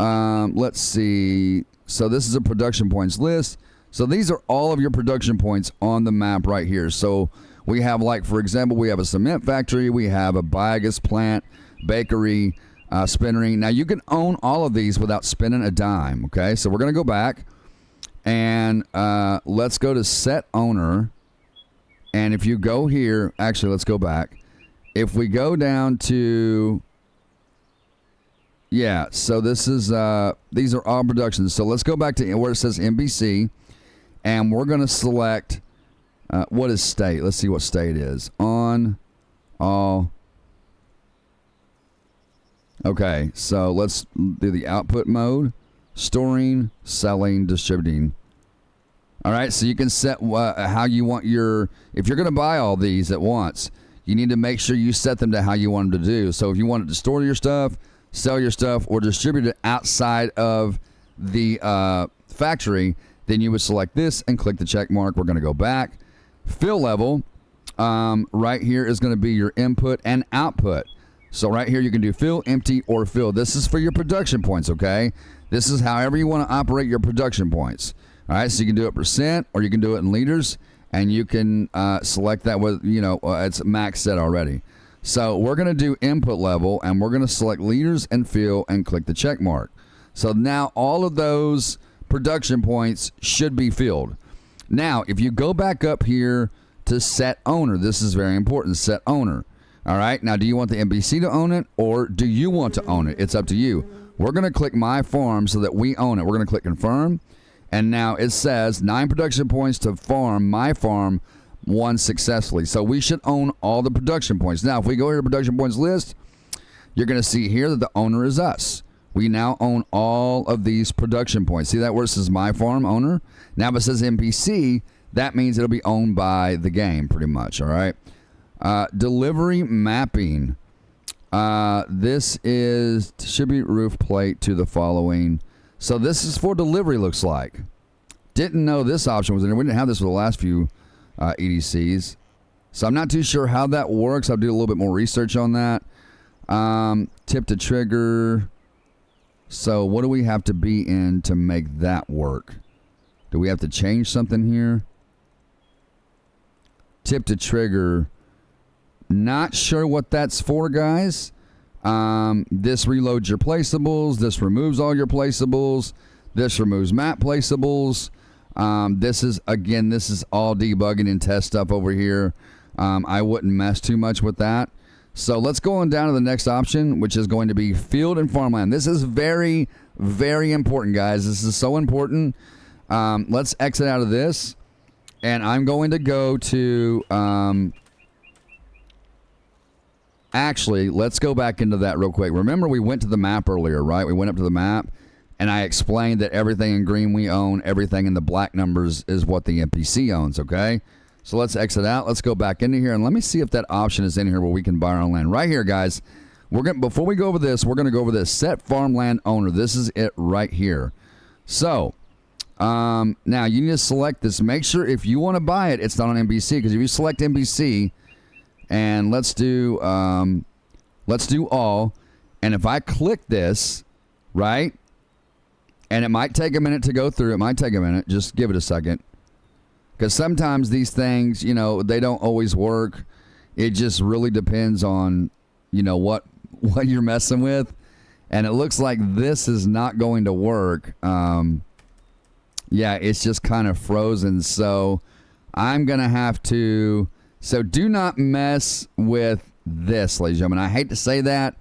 let's see. So this is a production points list. So these are all of your production points on the map right here. So we have, like, for example, we have a cement factory, we have a biogas plant, bakery, spinnery. Now, you can own all of these without spending a dime, okay? So we're going to go back, and let's go to set owner. And if you go here, actually, let's go back. If we go down to, yeah, so this is, these are all productions. So let's go back to where it says NBC, and we're going to select... what is state? Let's see what state is. On, all. Okay, so let's do the output mode. storing, selling, distributing. All right, so you can set how you want your, if you're going to buy all these at once, you need to make sure you set them to how you want them to do. So if you wanted to store your stuff, sell your stuff, or distribute it outside of the factory, then you would select this and click the check mark. We're going to go back. Fill level, right here is going to be your input and output. So right here you can do fill, empty, or fill. This is for your production points, okay? This is however you want to operate your production points. All right, so you can do it percent or you can do it in liters, and you can select that with, it's max set already. So we're going to do input level, and we're going to select liters and fill and click the check mark. So now all of those production points should be filled. Now, if you go back up here to set owner, this is very important, set owner. All right, now do you want the NPC to own it or do you want to own it? It's up to you. We're going to click my farm so that we own it. We're going to click confirm. And now it says 9 production points to farm my farm, 1 successfully. So we should own all the production points. Now, if we go here to production points list, you're going to see here that the owner is us. We now own all of these production points. See that where it says my farm owner? Now if it says NPC, that means it'll be owned by the game pretty much, all right? Delivery mapping. This is distribute roof plate to the following. So this is for delivery, looks like. Didn't know this option was in there. We didn't have this for the last few EDCs. So I'm not too sure how that works. I'll do a little bit more research on that. Tip to trigger. So what do we have to be in to make that work? Do we have to change something here? Tip to trigger. Not sure what that's for, guys. This reloads your placeables. This removes all your placeables. This removes map placeables. This is all debugging and test stuff over here. I wouldn't mess too much with that. So let's go on down to the next option, which is going to be field and farmland. This is very, very important, guys. This is so important. Let's exit out of this. And I'm going to go to... Actually, let's go back into that real quick. Remember, we went to the map earlier, right? We went up to the map, and I explained that everything in green we own, everything in the black numbers is what the NPC owns, okay? So let's exit out. Let's go back into here, and let me see if that option is in here where we can buy our own land. Right here, guys. Before we go over this, we're going to go over this. Set farmland owner. This is it right here. So, now you need to select this. Make sure if you want to buy it, it's not on NPC, because if you select NPC... And let's do all. And if I click this, right? And it might take a minute to go through. It might take a minute. Just give it a second. Because sometimes these things, they don't always work. It just really depends on, what you're messing with. And it looks like this is not going to work. Yeah, it's just kind of frozen. So I'm going to have to... So do not mess with this, ladies and gentlemen. I hate to say that.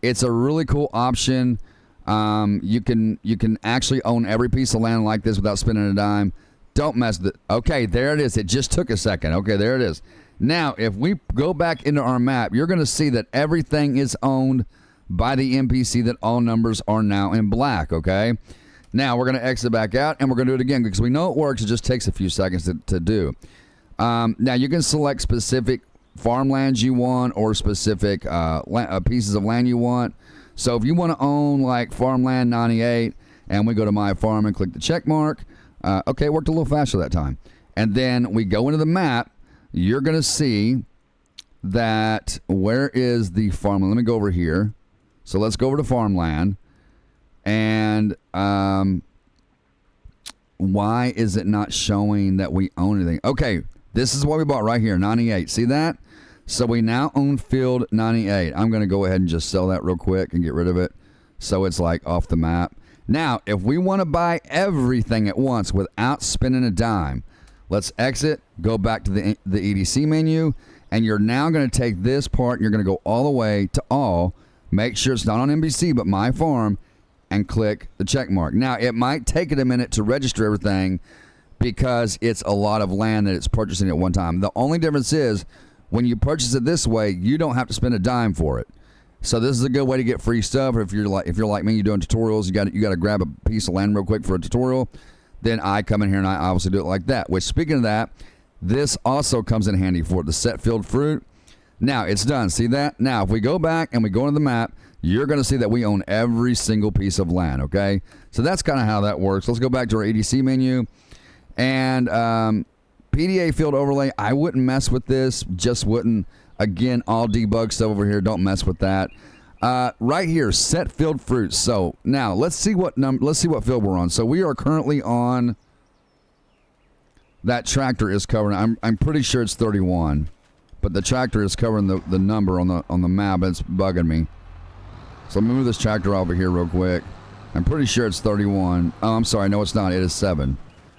It's a really cool option. You can actually own every piece of land like this without spending a dime. Don't mess with it. Okay, there it is. It just took a second. Okay, there it is. Now, if we go back into our map, you're going to see that everything is owned by the NPC, that all numbers are now in black, okay? Now, we're going to exit back out, and we're going to do it again because we know it works. It just takes a few seconds to do. Now, you can select specific farmlands you want or specific pieces of land you want. So if you want to own like farmland 98 and we go to my farm and click the check mark, okay, it worked a little faster that time. And then we go into the map, you're going to see that where is the farmland? Let me go over here. So let's go over to farmland. And why is it not showing that we own anything? Okay. This is what we bought right here, 98. See that? So we now own field 98. I'm going to go ahead and just sell that real quick and get rid of it so it's like off the map. Now, if we want to buy everything at once without spending a dime, let's exit, go back to the EDC menu, and you're now going to take this part and you're going to go all the way to all, make sure it's not on NBC but my farm, and click the check mark. Now, it might take it a minute to register everything because it's a lot of land that it's purchasing at one time. The only difference is when you purchase it this way, you don't have to spend a dime for it. So this is a good way to get free stuff. If you're like me, you're doing tutorials, you got to grab a piece of land real quick for a tutorial. Then I come in here and I obviously do it like that. Which, speaking of that, this also comes in handy for the set field fruit. Now it's done. See that? Now if we go back and we go into the map, you're going to see that we own every single piece of land. Okay, so that's kind of how that works. Let's go back to our EDC menu and PDA field overlay. I wouldn't mess with this. Just wouldn't. Again, all debug stuff over here. Don't mess with that. Right here, set field fruit. So now let's see what field we're on. So we are currently on. That tractor is covering. I'm pretty sure it's 31, but the tractor is covering the number on the map. It's bugging me. So let me move this tractor over here real quick. I'm pretty sure it's 31. Oh, I'm sorry. No, it's not. It is 7.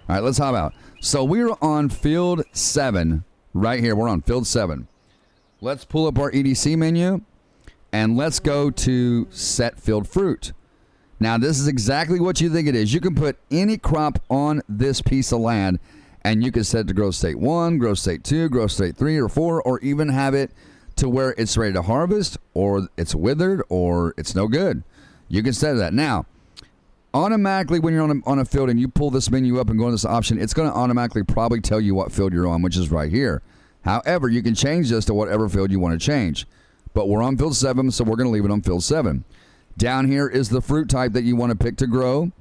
All right, let's hop out. So we're on field 7 right here. We're on field 7. Let's pull up our EDC menu, and let's go to set field fruit. Now, this is exactly what you think it is. You can put any crop on this piece of land, and you can set it to growth state 1, growth state 2, growth state 3 or 4, or even have it to where it's ready to harvest, or it's withered, or it's no good. You can set that. Now, automatically when you're on a field and you pull this menu up and go into this option, it's going to automatically probably tell you what field you're on, which is right here. However, you can change this to whatever field you want to change. But we're on field 7, so we're going to leave it on field 7. Down here is the fruit type that you want to pick to grow.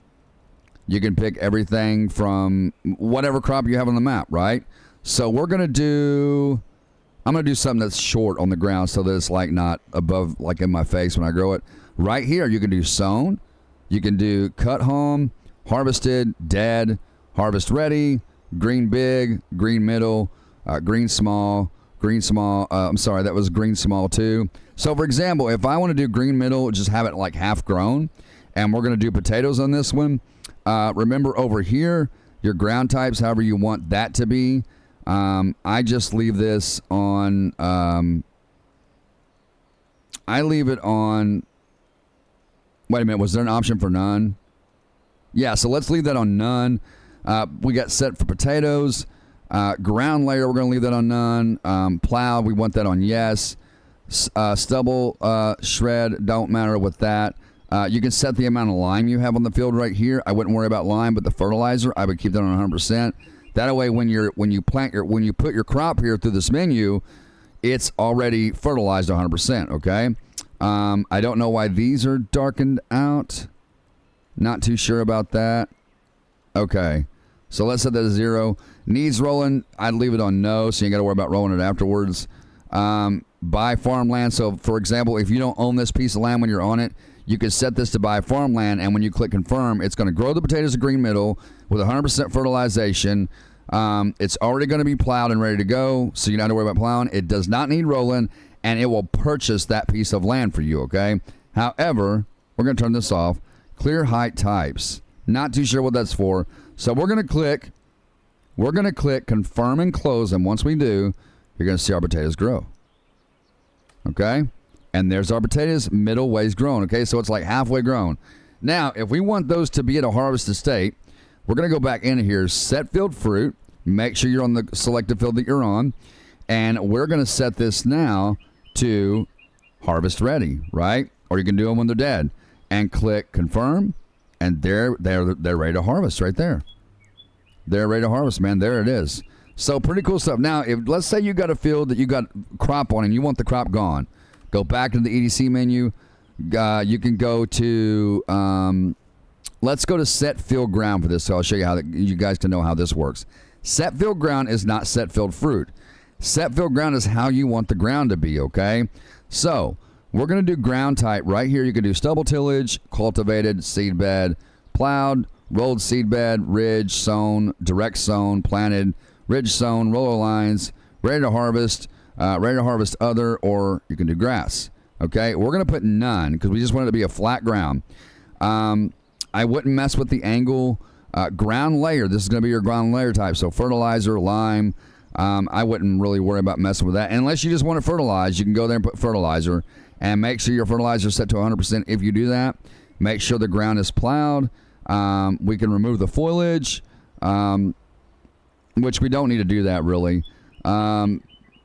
You can pick everything from whatever crop you have on the map, right? So we're going to do... I'm going to do something that's short on the ground so that it's like not above, like in my face when I grow it. Right here, you can do sown. You can do cut home, harvested, dead, harvest ready, green big, green middle, green small, I'm sorry, that was green small too. So for example, if I want to do green middle, just have it like half grown, and we're going to do potatoes on this one. Remember over here, your ground types, however you want that to be. I just leave this on, I leave it on, wait a minute, was there an option for none? Yeah, so let's leave that on none. We got set for potatoes. Ground layer, we're going to leave that on none. Plow, we want that on yes. Stubble, shred, don't matter with that. You can set the amount of lime you have on the field right here. I wouldn't worry about lime, but the fertilizer, I would keep that on 100%. That way, when you put your crop here through this menu, it's already fertilized 100%. Okay. I don't know why these are darkened out. Not too sure about that. Okay. So let's set that to 0. Needs rolling, I'd leave it on no, so you ain't got to worry about rolling it afterwards. Buy farmland. So, for example, if you don't own this piece of land when you're on it, you can set this to buy farmland, and when you click confirm, it's going to grow the potatoes to green middle with 100% fertilization. It's already going to be plowed and ready to go, so you don't have to worry about plowing. It does not need rolling, and it will purchase that piece of land for you, okay? However, we're going to turn this off. Clear height types. Not too sure what that's for. So we're going to click confirm and close, and once we do, you're going to see our potatoes grow. Okay? And there's our potatoes middle ways grown. Okay? So it's like halfway grown. Now, if we want those to be at a harvested state, we're going to go back into here, set field fruit, make sure you're on the selected field that you're on, and we're going to set this now to harvest ready, right? Or you can do them when they're dead. And click confirm, and they're ready to harvest right there. They're ready to harvest, man. There it is. So pretty cool stuff. Now, if let's say you got a field that you got crop on and you want the crop gone, go back to the EDC menu. You can go to, let's go to set field ground for this. So I'll show you how you guys can know how this works. Set field ground is not set field fruit. Set field ground is how you want the ground to be, okay? So we're going to do ground type right here. You can do stubble tillage, cultivated, seed bed, plowed, rolled seed bed, ridge, sown, direct sown, planted, ridge sown, roller lines, ready to harvest other, or you can do grass. Okay, we're going to put none because we just want it to be a flat ground. I wouldn't mess with the angle. Ground layer, this is going to be your ground layer type. So fertilizer, lime, I wouldn't really worry about messing with that. Unless you just want to fertilize, you can go there and put fertilizer. And make sure your fertilizer is set to 100%. If you do that, make sure the ground is plowed. We can remove the foliage, which we don't need to do that really.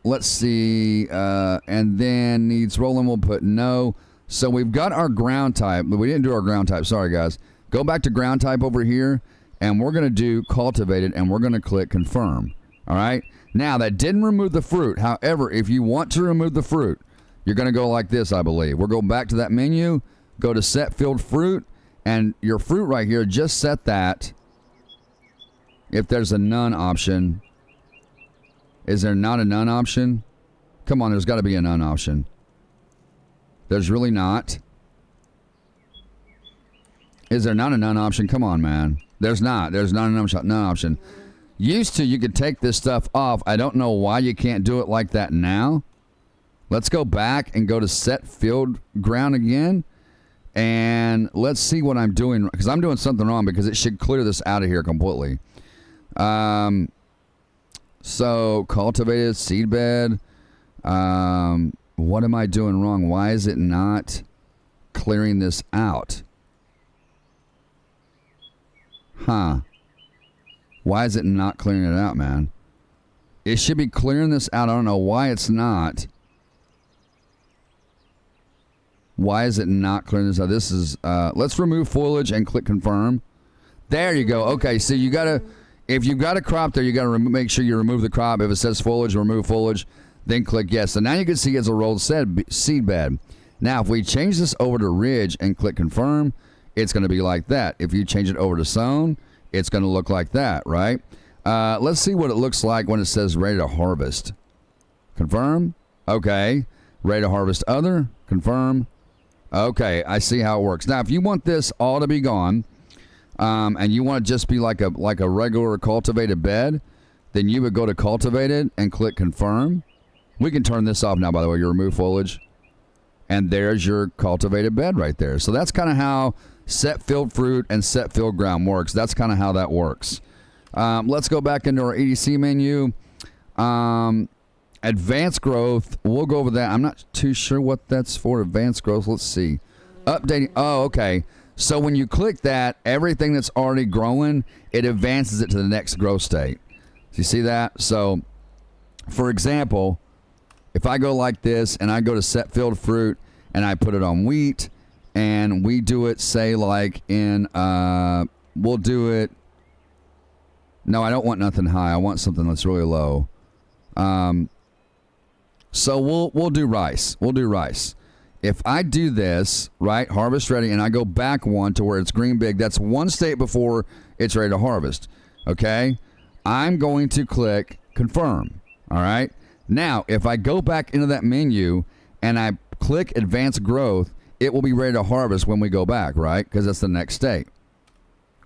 let's see. And then needs rolling, we'll put no. So we've got our ground type, but we didn't do our ground type. Sorry, guys. Go back to ground type over here, and we're going to do cultivated, and we're going to click confirm. All right? Now, that didn't remove the fruit. However, if you want to remove the fruit, you're going to go like this, I believe. We're going back to that menu, go to set field fruit, and your fruit right here, just set that. If there's a none option. Is there not a none option? Come on, there's got to be a none option. There's really not. Is there not a none option? Come on, man. There's not. There's not a none option. Used to, you could take this stuff off. I don't know why you can't do it like that now. Let's go back and go to set field ground again. And let's see what I'm doing. Because I'm doing something wrong because it should clear this out of here completely. So, cultivated seed bed. What am I doing wrong? Why is it not clearing this out? Huh. Why is it not clearing it out, man? It should be clearing this out. I don't know why it's not. Why is it not clearing this out? This is, let's remove foliage and click confirm. There you go. Okay, so you gotta, if you've got a crop there, you gotta make sure you remove the crop. If it says foliage, remove foliage, then click yes. So now you can see it's a rolled seed bed. Now, if we change this over to ridge and click confirm, it's gonna be like that. If you change it over to sown, it's gonna look like that, right? Let's see what it looks like when it says ready to harvest. Confirm. Okay. Ready to harvest other. Confirm. Okay, I see how it works. Now, if you want this all to be gone, and you want to just be like a regular cultivated bed, then you would go to cultivated and click confirm. We can turn this off now, by the way. You remove foliage, and there's your cultivated bed right there. So that's kind of how set field fruit and set field ground works. That's kind of how that works. Let's go back into our EDC menu. Advanced growth, we'll go over that. I'm not too sure what that's for. Advanced growth, let's see. Updating, oh, okay. So when you click that, everything that's already growing, it advances it to the next growth state. Do you see that? So, for example, if I go like this and I go to set field fruit and I put it on wheat and we do it, say, like in, we'll do it. No, I don't want nothing high. I want something that's really low. So we'll do rice. We'll do rice. If I do this, right, harvest ready, and I go back one to where it's green big, that's one state before it's ready to harvest. Okay? I'm going to click confirm. All right? Now, if I go back into that menu and I click advanced growth, it will be ready to harvest when we go back, right? Because that's the next state.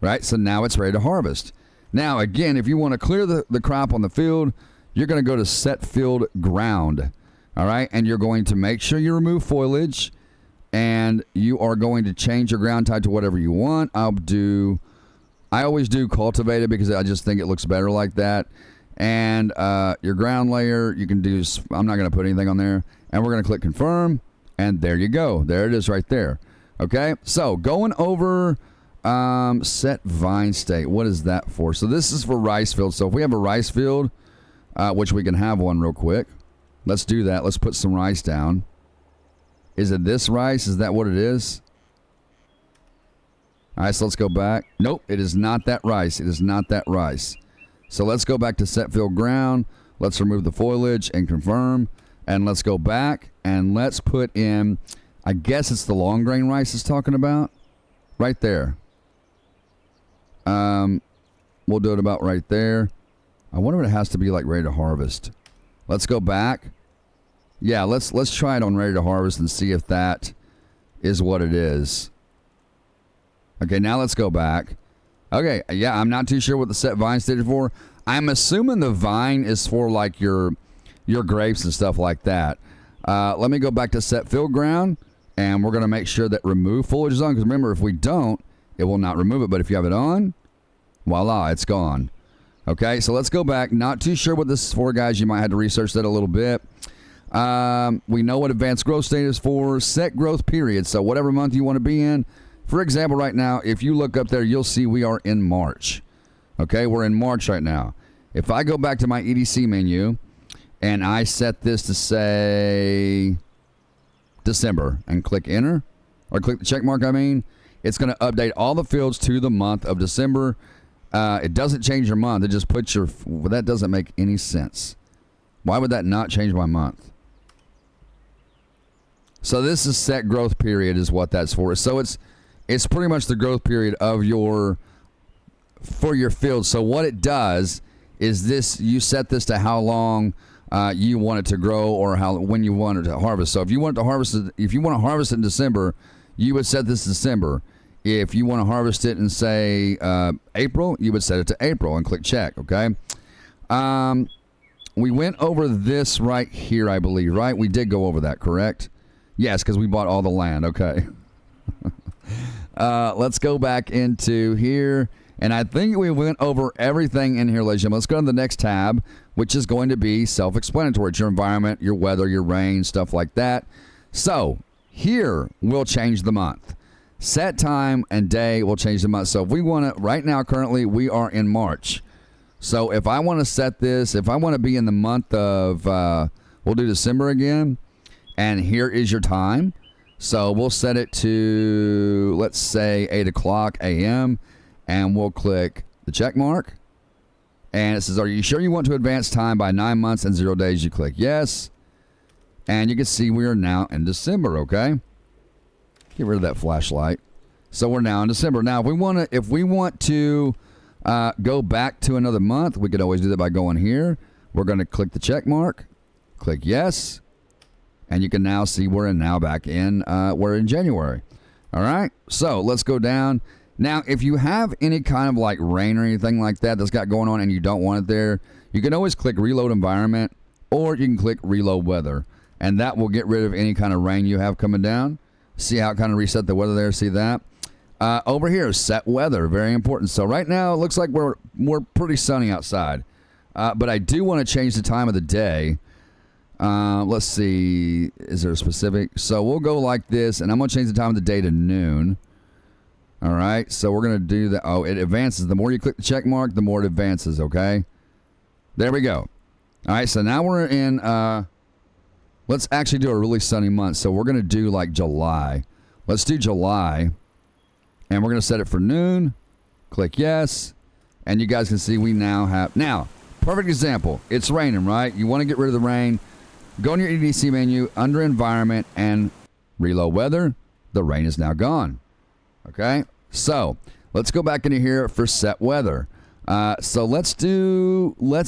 Right? So now it's ready to harvest. Now, again, if you want to clear the crop on the field, you're going to go to set field ground. All right, and you're going to make sure you remove foliage, and you are going to change your ground type to whatever you want. I always do cultivated because I just think it looks better like that. And your ground layer, you can do, I'm not going to put anything on there. And we're going to click confirm, and there you go. There it is right there. Okay, so going over set vine state. What is that for? So this is for rice field. So if we have a rice field, which we can have one real quick. Let's do that. Let's put some rice down. Is it this rice? Is that what it is? All right, so let's go back. Nope, it is not that rice. It is not that rice. So let's go back to set field ground. Let's remove the foliage and confirm. And let's go back and let's put in, I guess it's the long grain rice it's talking about. Right there. We'll do it about right there. I wonder what it has to be like ready to harvest. Let's go back. Yeah, let's try it on ready to harvest and see if that is what it is. Okay, now let's go back. Okay, yeah, I'm not too sure what the set vine state is for. I'm assuming the vine is for like your grapes and stuff like that. Let me go back to set field ground, and we're going to make sure that remove foliage is on, because remember, if we don't, it will not remove it. But if you have it on, voila, it's gone. Okay, so let's go back. Not too sure what this is for, guys. You might have to research that a little bit. We know what advanced growth state is for. Set growth period. So whatever month you want to be in. For example, right now, if you look up there, you'll see we are in March. Okay, we're in March right now. If I go back to my EDC menu and I set this to say December and click enter, or click the check mark, I mean, it's going to update all the fields to the month of December. It doesn't change your month. It just puts your, well, that doesn't make any sense. Why would that not change my month? So this is set growth period is what that's for. So it's pretty much the growth period of for your field. So what it does is this, you set this to how long you want it to grow, or when you want it to harvest. So if you want to harvest it, if you want to harvest it in December, you would set this to December. If you want to harvest it in, say, April, you would set it to April and click check, okay? We went over this right here, I believe, right? We did go over that, correct? Yes, because we bought all the land, okay. Let's go back into here. And I think we went over everything in here, ladies and gentlemen. Let's go to the next tab, which is going to be self-explanatory. It's your environment, your weather, your rain, stuff like that. So here we'll change the month. Set time and day will change the month. So if we want to, right now, currently, we are in March. So if I want to set this, if I want to be in the month of, we'll do December again. And here is your time. So we'll set it to, let's say, 8 o'clock a.m. And we'll click the check mark. And it says, are you sure you want to advance time by 9 months and 0 days? You click yes. And you can see we are now in December, okay? Get rid of that flashlight. So we're now in December. Now, if we want to go back to another month, we could always do that by going here. We're going to click the check mark. Click yes. And you can now see we're back in, we're in January. All right? So let's go down. Now, if you have any kind of like rain or anything like that that's got going on and you don't want it there, you can always click reload environment, or you can click reload weather. And that will get rid of any kind of rain you have coming down. See how it kind of reset the weather there? See that? Over here, set weather. Very important. So right now, it looks like we're pretty sunny outside. But I do want to change the time of the day. Let's see. Is there a specific? So we'll go like this, and I'm going to change the time of the day to noon. All right. So we're going to do that. Oh, it advances. The more you click the check mark, the more it advances, okay? There we go. All right. So now we're in... let's actually do a really sunny month. So we're going to do like July. Let's do July. And we're going to set it for noon. Click yes. And you guys can see we now have... Now, perfect example. It's raining, right? You want to get rid of the rain. Go in your EDC menu, under environment, and reload weather. The rain is now gone. Okay? So, let's go back into here for set weather. So let's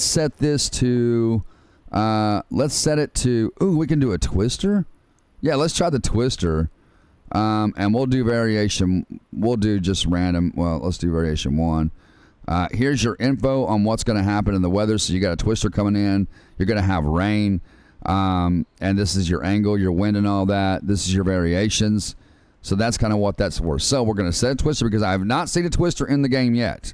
set this to... let's set it to... Ooh, we can do a twister? Yeah, let's try the twister. And we'll do variation. We'll do just random. Well, let's do variation 1. Here's your info on what's going to happen in the weather. So you got a twister coming in. You're going to have rain. And this is your angle, your wind, and all that. This is your variations. So that's kind of what that's for. So we're going to set a twister because I have not seen a twister in the game yet.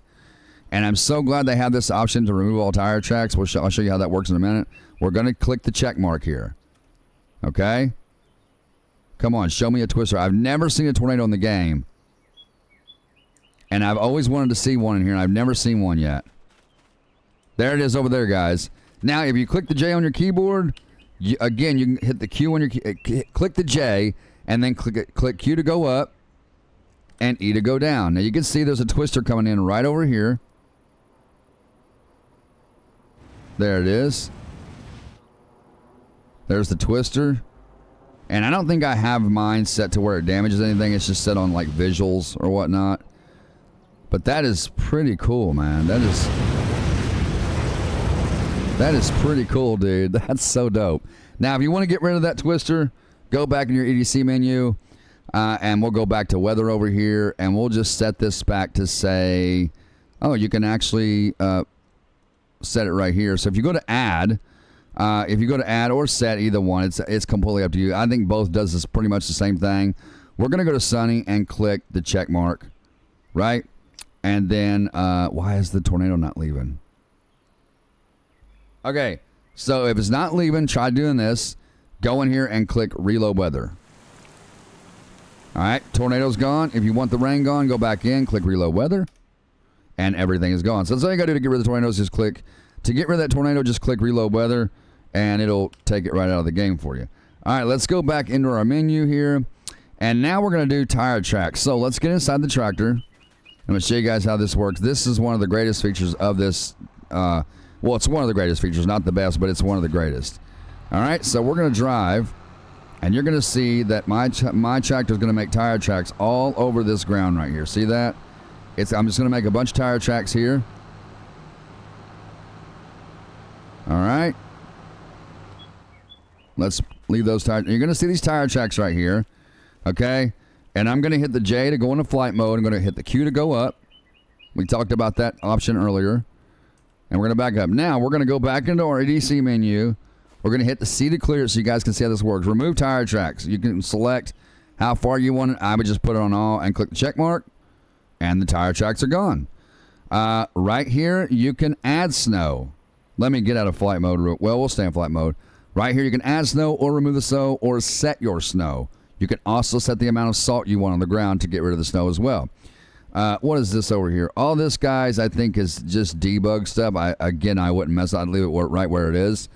And I'm so glad they have this option to remove all tire tracks. I'll show you how that works in a minute. We're going to click the check mark here. Okay? Come on, show me a twister. I've never seen a tornado in the game. And I've always wanted to see one in here, and I've never seen one yet. There it is over there, guys. Now, if you click the J on your keyboard, again, you can hit the Q on your click the J, and then click Q to go up, and E to go down. Now, you can see there's a twister coming in right over here. There it is. There's the twister. And I don't think I have mine set to where it damages anything. It's just set on like visuals or whatnot. But that is pretty cool, man. That is pretty cool, dude. That's so dope. Now, if you want to get rid of that twister, go back in your EDC menu. And we'll go back to weather over here. And we'll just set this back to say... Oh, you can actually set it right here. So if you go to add... if you go to add or set, either one, it's completely up to you. I think both does this pretty much the same thing. We're going to go to sunny and click the check mark, right? And then, why is the tornado not leaving? Okay, so if it's not leaving, try doing this. Go in here and click reload weather. All right, tornado's gone. If you want the rain gone, go back in, click reload weather, and everything is gone. So that's all you got to do to get rid of the tornadoes. Just click. To get rid of that tornado, just click reload weather. and it'll take it right out of the game for you. All right, let's go back into our menu here, and now we're going to do tire tracks. So let's get inside the tractor. I'm going to show you guys how this works. This is one of the greatest features of this. Well, it's one of the greatest features, not the best, but it's one of the greatest. All right, so we're going to drive, and you're going to see that my tractor is going to make tire tracks all over this ground right here. See that? I'm just going to make a bunch of tire tracks here. All right. Let's leave those tires. You're going to see these tire tracks right here. Okay. And I'm going to hit the J to go into flight mode. I'm going to hit the Q to go up. We talked about that option earlier. And we're going to back up. Now, we're going to go back into our EDC menu. We're going to hit the C to clear it so you guys can see how this works. Remove tire tracks. You can select how far you want it. I would just put it on all and click the check mark. And the tire tracks are gone. Right here, you can add snow. Let me get out of flight mode. Well, we'll stay in flight mode. Right here, you can add snow or remove the snow or set your snow. You can also set the amount of salt you want on the ground to get rid of the snow as well. What is this over here? All this, guys, I think is just debug stuff. I wouldn't mess. I'd leave it right where it is.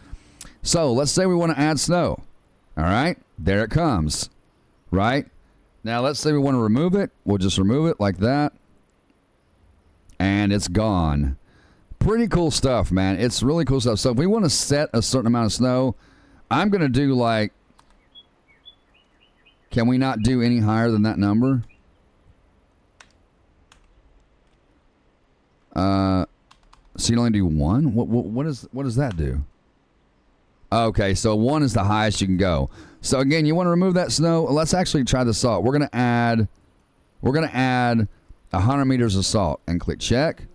So let's say we want to add snow. All right, there it comes. Right? Now, let's say we want to remove it. We'll just remove it like that. And it's gone. Pretty cool stuff, man. It's really cool stuff. So if we want to set a certain amount of snow, I'm going to do like... Can we not do any higher than that number? So you can only do one? What does that do? Okay, so 1 is the highest you can go. So again, you want to remove that snow. Let's actually try the salt. We're going to add 100 meters of salt and click check.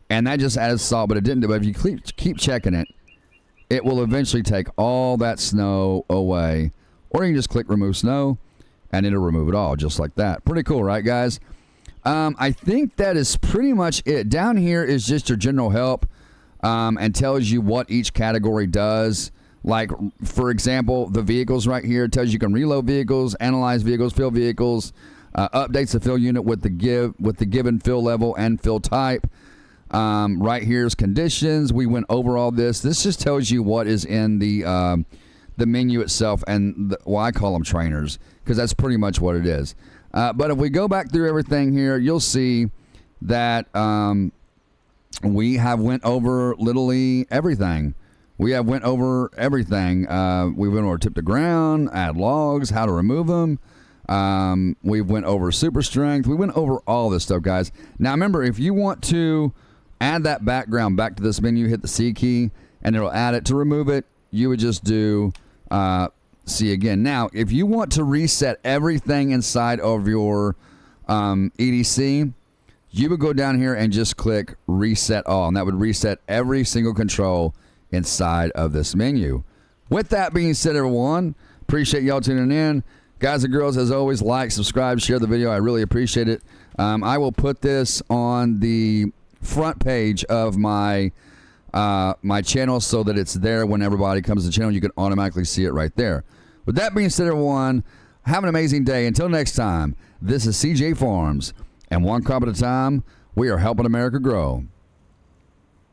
And that just added salt, but it didn't do it. If you keep checking it, it will eventually take all that snow away. Or you can just click remove snow and it'll remove it all just like that. Pretty cool, right, guys? I think that is pretty much it. Down here is just your general help and tells you what each category does. Like, for example, the vehicles right here tells you can reload vehicles, analyze vehicles, fill vehicles, updates the fill unit with the given fill level and fill type. Right here's conditions. We went over all this. This just tells you what is in the menu itself, and I call them trainers because that's pretty much what it is. But if we go back through everything here, you'll see that we have went over literally everything. We have went over everything. We went over tip to ground, add logs, how to remove them. We went over super strength. We went over all this stuff, guys. Now, remember, if you want to add that background back to this menu, hit the C key, and it'll add it. To remove it, you would just do C again. Now, if you want to reset everything inside of your EDC, you would go down here and just click reset all, and that would reset every single control inside of this menu. With that being said, everyone, appreciate y'all tuning in. Guys and girls, as always, like, subscribe, share the video. I really appreciate it. I will put this on the front page of my my channel so that it's there when everybody comes to the channel. You can automatically see it right there. With that being said, everyone, have an amazing day. Until next time, this is CJ Farms, and one crop at a time, we are helping America grow.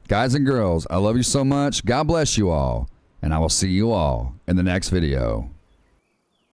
Guys and girls, I love you so much. God bless you all, and I will see you all in the next video.